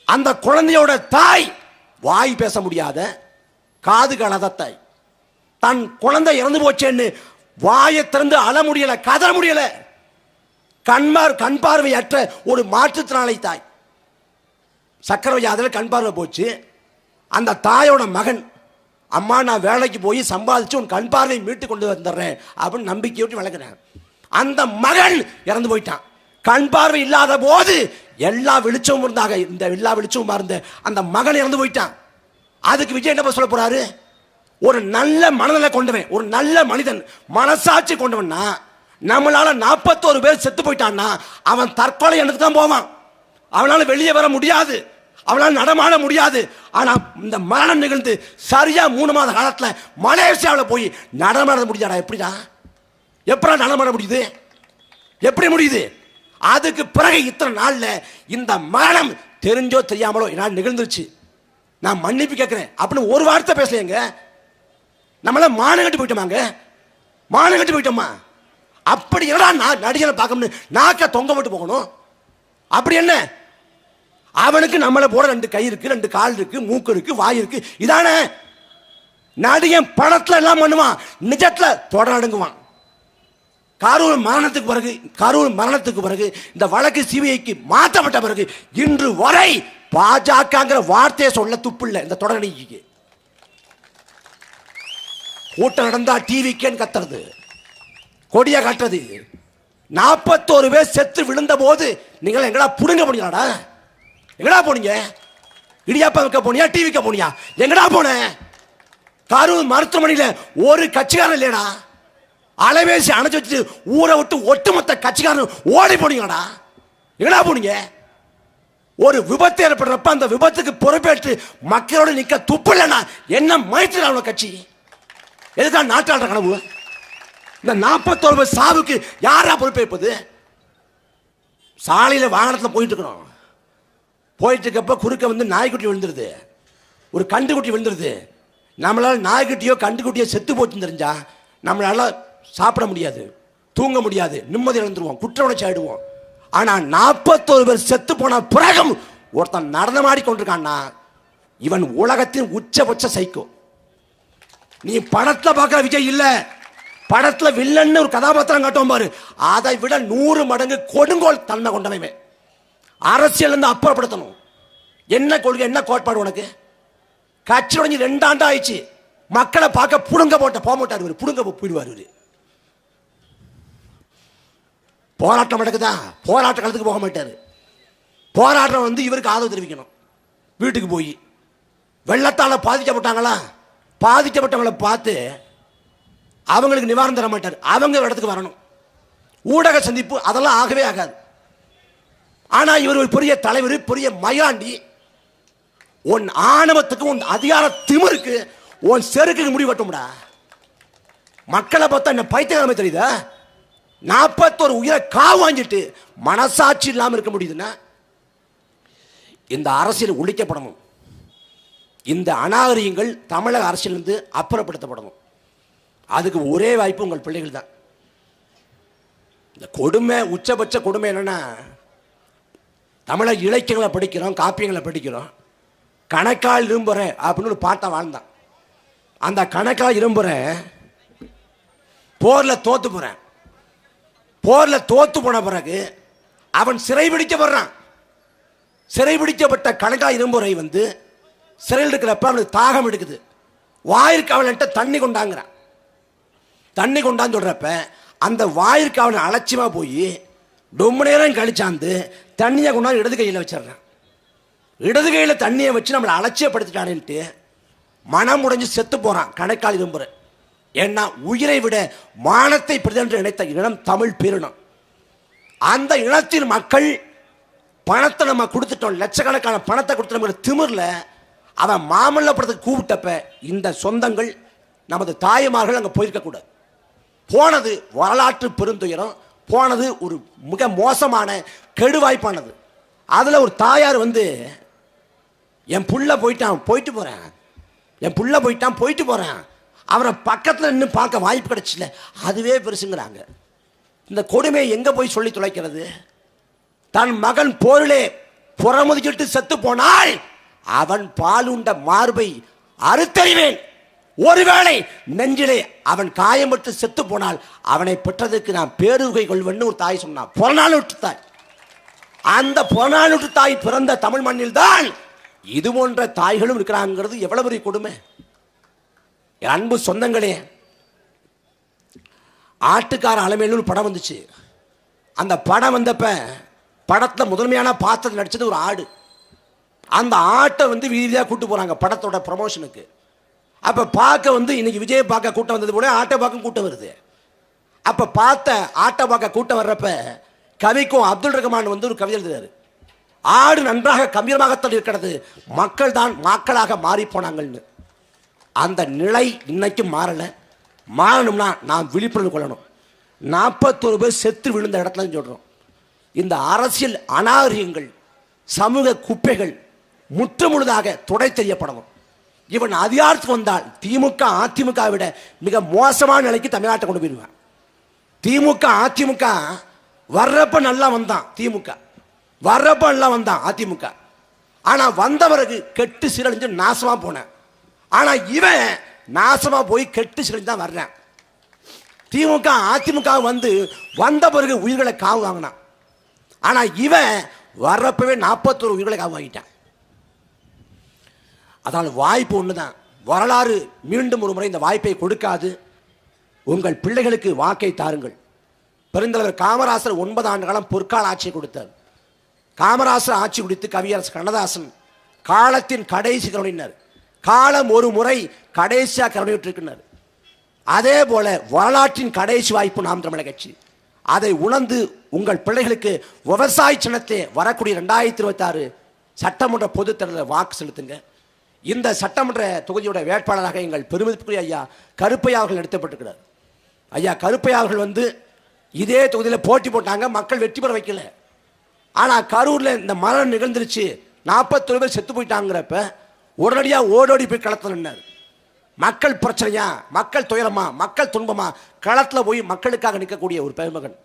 அந்த குழந்தையோட தாய் வாய் பேச முடியாத காது காணாத தாய் தன் குழந்தை இறந்து போச்சேன்னு வாயை திறந்து அழ முடியல, கதற முடியல. கண் பார்வையற்ற ஒரு மாற்றுத்திறனாளி தாய், சக்கரை வியாதியில் கண் பார்வை போச்சு. அந்த தாயோட மகன், அம்மா நான் வேலைக்கு போய் சம்பாதிச்சு உன் கண் பார்வை மீட்டு கொண்டு வந்துடுறேன் அப்படின்னு நம்பிக்கையோட்டு வளர்க்குறேன். அந்த மகன் இறந்து போயிட்டான். கண் பார்வை இல்லாத போது எல்லா வெளிச்சமும் இருந்த அந்த மகன் இறந்து போயிட்டான். அதுக்கு விஜய் என்ன சொல்ல போறாரு? ஒரு நல்ல மனநிலை கொண்டவன், ஒரு நல்ல மனிதன், மனசாட்சி கொண்டவன்னா நம்மளால 41 பேர் செத்து போயிட்டான்னா அவன் தற்கொலை எண்ணத்துக்கு தான் போவான். அவனால வெளியே வர முடியாது, அவனால் நடமாட முடியாது. ஆனா இந்த மரணம் நிகழ்ந்து சரியா 3 மாத காலத்துல மலேசியாவில் போய் நடமாட முடியாதா? எப்படா நடமாட முடியுது? எப்படி முடியுது? அதுக்கு பிறகு இத்தனை நாள்ல இந்த மரணம் தெரிஞ்சோ தெரியாமலோ என்னால் நிகழ்ந்துருச்சு, நான் மன்னிப்பு கேட்கிறேன் அப்படின்னு ஒரு வார்த்தை பேசலைங்க. நம்மள மானம் கட்டி போயிட்டோமா? அப்படி என்னடா நான் நடிகரை பார்க்கணும்னு நாக்க தொங்க விட்டு போகணும்? அப்படி என்ன? அவனுக்கு நம்மளை போட 2 கை இருக்கு, 2 கால் இருக்கு, மூக்கு இருக்கு, வாய் இருக்கு. இதானே நடிகன்? படத்துல எல்லாம் பண்ணுவான், நிஜத்துல தொட நடுங்குவான். கரூர் மரணத்துக்கு பிறகு இந்த வழக்கு சிபிஐக்கு மாற்றப்பட்ட பிறகு இன்று வரை பாஜகங்கிற வார்த்தையை சொல்ல துப்பில்லை இந்த தொடர்நிதிக்கு. கூட்டம் நடந்தா டிவிக்கேன்னு கத்துறது, கொடியா காட்டுறது. 41 பேர் செத்து விழுந்த போது நீங்கள் எங்கடா புடுங்க போனீங்களாடா? எங்கடா போனீங்க? இடியாப்பா வைக்க போனியா? டிவிக்க போனியா? எங்கடா போன? கரூர் மருத்துவமனையில் ஒரு கட்சிக்காரன் இல்லையடா. அலைபேசி அணைச்சு வச்சு ஊரை விட்டு ஒட்டுமொத்த கட்சிக்காரன் ஓடி போனீங்கடா. எங்கடா போனீங்க? ஒரு விபத்து ஏற்படுறப்ப அந்த விபத்துக்கு பொறுப்பேற்று மக்களோட நிக்க துப்பு இல்லைன்னா என்ன மயத்துல கட்சி? எதுக்காக நாட்டாளர் கனவு? இந்த 41 சாவுக்கு யாரா பொறுப்பேற்பது? சாலையில் வாகனத்தில் போயிட்டு இருக்கப்ப குறுக்க வந்து நாய்க்குட்டி விழுந்துருது, ஒரு கண்டுக்குட்டி விழுந்துருது. நம்மளால நாய்க்குட்டியோ கண்டுக்குட்டியோ செத்து போச்சுன்னு தெரிஞ்சா நம்மளால சாப்பிட முடியாது, தூங்க முடியாது, நிம்மதி இழந்துருவோம், குற்ற உணர்ச்சி ஆயிடுவோம். ஆனா 41 பேர் செத்து போன பிறகும் ஒருத்தன் நடனமாடி கொண்டிருக்கான்னா இவன் உலகத்தின் உச்சபட்ச சைக்கோ. நீ படத்துல பார்க்கிற விஜய் இல்ல, படத்துல வில்லன்னு ஒரு கதாபாத்திரம் காட்டுவோம் பாரு, அதை விட 100 மடங்கு கொடுங்கோல் தன்மை கொண்டவன். அரசியல் இருந்து அப்புறப்படுத்தணும். என்ன கொள்கை, என்ன கோட்பாடு உனக்கு? கட்சி உடஞ்சி 2 ஆண்டு ஆயிடுச்சு. மக்களை பார்க்க புடுங்க போட்ட போக மாட்டார், புடுங்க போயிடுவார். போராட்டம் நடக்குதா? போராட்ட காலத்துக்கு போக மாட்டார். போராட்டம் வந்து இவருக்கு ஆதரவு தெரிவிக்கணும். வீட்டுக்கு போய் வெள்ளத்தால் பாதிக்கப்பட்டவங்களை பார்த்து அவங்களுக்கு நிவாரணம் தர மாட்டார். அவங்க இடத்துக்கு வரணும். ஊடக சந்திப்பு அதெல்லாம் ஆகவே ஆகாது. ஆனா இவர் ஒரு பெரிய தலைவர், பெரிய மயாண்டி. உன் ஆணவத்துக்கு, உன் அதிகார திமிருக்கு, உன் செருக்குக்கு முடிவு கட்டும்டா. மக்களை பார்த்தா என்ன பைத்தியக்காரமே தெரியுதா? 41 உயிரை காவு வாங்கிட்டு மனசாட்சி இல்லாமல் இருக்க முடியுதுன்னா இந்த அரசியல் ஒழிக்கப்படணும். இந்த அநாகரிகங்கள் தமிழக அரசியலிருந்து அப்புறப்படுத்தப்படணும். அதுக்கு ஒரே வாய்ப்பு உங்கள் பிள்ளைகள் தான். இந்த கொடுமை, உச்சபட்ச கொடுமை என்னன்னா, தமிழக இலக்கியங்களை படிக்கிறோம், காப்பியங்களை படிக்கிறோம். கணக்கால் இரும்புற அப்படின்னு ஒரு பாட்டை வாழ்ந்தான். அந்த கணக்கால் இரும்புற போரில் தோத்து போன பிறகு அவன் சிறைபிடிக்கப்படுறான். சிறைபிடிக்கப்பட்ட கணக்கா இரும்புரை வந்து சிறையில் இருக்கிறப்ப அவனுக்கு தாகம் எடுக்குது. வாயிற்காவலன்ட்ட தண்ணி கொண்டாங்கிறான். தண்ணி கொண்டாந்து சொல்றப்ப அந்த வாயிற்காவலன் அலட்சியமா போய் ரொம்ப நேரம் கழிச்சாந்து தண்ணியை கொண்டாந்து இடது கையில் வச்சிடறான். இடது கையில் தண்ணியை வச்சு நம்மளை அலட்சியப்படுத்திட்டானேன்ட்டு மனம் உடைஞ்சு செத்து போறான் கணக்கால் இரும்புரை. ஏன்னா உயிரை விட மானத்தை பிரதென்று நினைத்த இனம் தமிழ் பேரினம். அந்த இனத்தின் மக்கள் பணத்தை நம்ம கொடுத்துட்டோம், லட்சக்கணக்கான பணத்தை கொடுத்துட்டோம் திமிரில் அவன் மாமல்லபுரத்துக்கு கூப்பிட்டப்ப இந்த சொந்தங்கள் நமது தாய்மார்கள் அங்கே போயிருக்கக்கூடாது. போனது வரலாற்று பெருந்துயரம், போனது ஒரு மிக மோசமான கெடுவாய்ப்பானது. அதில் ஒரு தாயார் வந்து என் புள்ள போயிட்டான் போயிட்டு போகிறேன், என் புள்ள போயிட்டான் போயிட்டு போகிறேன், அவரை பக்கத்தில் இன்னும் பார்க்க வாய்ப்பு கிடைச்சில, அதுவே பெருசுங்கிறாங்க. இந்த கொடுமையை எங்கே போய் சொல்லி துளைக்கிறது? தன் மகன் போரிலே புறமுதுகிட்டு செத்து போனால் அவன் பாலுண்ட மார்பை அறுத்தறிவேன், ஒருவேளை நெஞ்சிலே அவன் காயம்பட்டு செத்து போனால் அவனை பெற்றதுக்கு நான் பேருகை கொள்வேன்னு ஒரு தாய் சொன்னான். புறநானூற்று தாய். அந்த புறநானூற்று தாய் பிறந்த தமிழ் மண்ணில் தான் இது போன்ற தாய்களும் இருக்கிறாங்கிறது எவ்வளவு பெரிய கொடுமை. அன்பு சொந்தங்களே, ஆட்டுக்கார அலமையில ஒரு படம் வந்துச்சு. அந்த படம் வந்தப்ப படத்தில் முதன்மையான பாத்திரத்தில் நடிச்சது ஒரு ஆடு. அந்த ஆட்டை வந்து வீதியாக கூட்டு போகிறாங்க படத்தோட ப்ரமோஷனுக்கு. அப்போ பார்க்க வந்து இன்னைக்கு விஜய் பார்க்க கூட்டம் வந்தது போல ஆட்டை பார்க்க கூட்டம் வருது. அப்போ பார்த்த ஆட்டை பார்க்க கூட்டம் வர்றப்ப கவிக்கும் அப்துல் ரஹ்மான் வந்து ஒரு கவிதை எழுதுறாரு. ஆடு நன்றாக கம்பீரமாகத்தான் இருக்கிறது, மக்கள் தான் மக்களாக மாறி போனாங்கன்னு. அந்த நிலை இன்னைக்கும் மாறலை. மாறணும்னா நாம் விழிப்புணர்வு கொள்ளணும். 41 பேர் செத்து விழுந்த இடத்துல சொல்கிறோம். இந்த அரசியல் அநாகரிகங்கள், சமூக குப்பைகள் முற்று முழுதாக துடை தெரியப்படணும். இவன் அதிகாரத்துக்கு வந்தால் திமுக அதிமுக விட மிக மோசமான நிலைக்கு தமிழ்நாட்டை கொண்டு போயிடுவான். திமுக அதிமுக வர்றப்ப நல்லா வந்தான், திமுக வர்றப்ப நல்லா வந்தான் அதிமுக. ஆனால் வந்த பிறகு கெட்டு சீரழிஞ்சு நாசமாக போனேன். ஆனால் இவன் நாசமாக போய் கெட்டு சீரழிஞ்சு தான் வர்றேன். திமுக அதிமுக வந்த பிறகு உயிர்களை காவு வாங்கினான். ஆனால் இவன் வர்றப்பவே 41 உயிர்களை காவு வாங்கிட்டான். அதனால் வாய்ப்பு ஒன்று தான். வரலாறு மீண்டும் ஒரு முறை இந்த வாய்ப்பை கொடுக்காது. உங்கள் பிள்ளைகளுக்கு வாக்கை தாருங்கள். பெருந்தலைவர் காமராசர் 9 ஆண்டு காலம் பொற்கால ஆட்சியை கொடுத்தார். காமராசர் ஆட்சி கொடுத்து கவியரசர் கண்ணதாசன் காலத்தின் கடைசி கருணையினர், காலம் ஒரு முறை கடைசியாக கருணையிட்டிருக்கிறார். அதே போல வரலாற்றின் கடைசி வாய்ப்பு நாம் தமிழர் கட்சி. அதை உணர்ந்து உங்கள் பிள்ளைகளுக்கு விவசாய சின்னத்தை வரக்கூடிய 2026 சட்டமன்ற பொதுத் தேர்தலில் வாக்கு செலுத்துங்க. இந்த சட்டமன்ற தொகுதியோட வேட்பாளராக எங்கள் பெருமதிப்புக்குரிய ஐயா கருப்பையா அவர்கள் நிறுத்தப்பட்டிருக்கிறார். ஐயா கருப்பையா அவர்கள் இதே தொகுதியில் போட்டி போட்டாங்க, மக்கள் வெற்றி பெற வைக்கல. ஆனால் கரூரில் இந்த மரணம் நிகழ்ந்துருச்சு, 41 பேர் செத்து போயிட்டாங்கிறப்ப உடனடியாக ஓடோடி போய் களத்தில் நின்னார். மக்கள் பிரச்சனையா, மக்கள் துயரமா, மக்கள் துன்பமா, களத்தில் போய் மக்களுக்காக நிற்கக்கூடிய ஒரு பெருமகன்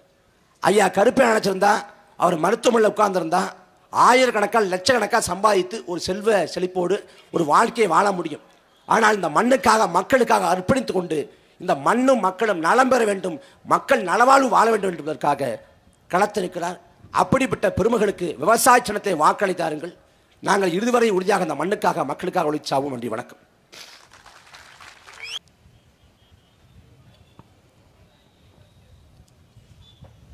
ஐயா கருப்பையா நினைச்சிருந்தா அவர் மருத்துவமனையில் உட்கார்ந்துருந்தா ஆயிரக்கணக்கால் லட்சக்கணக்காக சம்பாதித்து ஒரு செல்வ செழிப்போடு ஒரு வாழ்க்கையை வாழ முடியும். ஆனால் இந்த மண்ணுக்காக மக்களுக்காக அர்ப்பணித்து கொண்டு இந்த மண்ணும் மக்களும் நலம் பெற வேண்டும், மக்கள் நலவாழ்வு வாழ வேண்டும் என்பதற்காக களத்திருக்கிறார். அப்படிப்பட்ட பெருமகளுக்கு விவசாய சின்னத்தை வாக்களித்தாருங்கள். நாங்கள் இறுதிவரை உறுதியாக இந்த மண்ணுக்காக மக்களுக்காக ஒழிச்சாவும். நன்றி, வணக்கம்.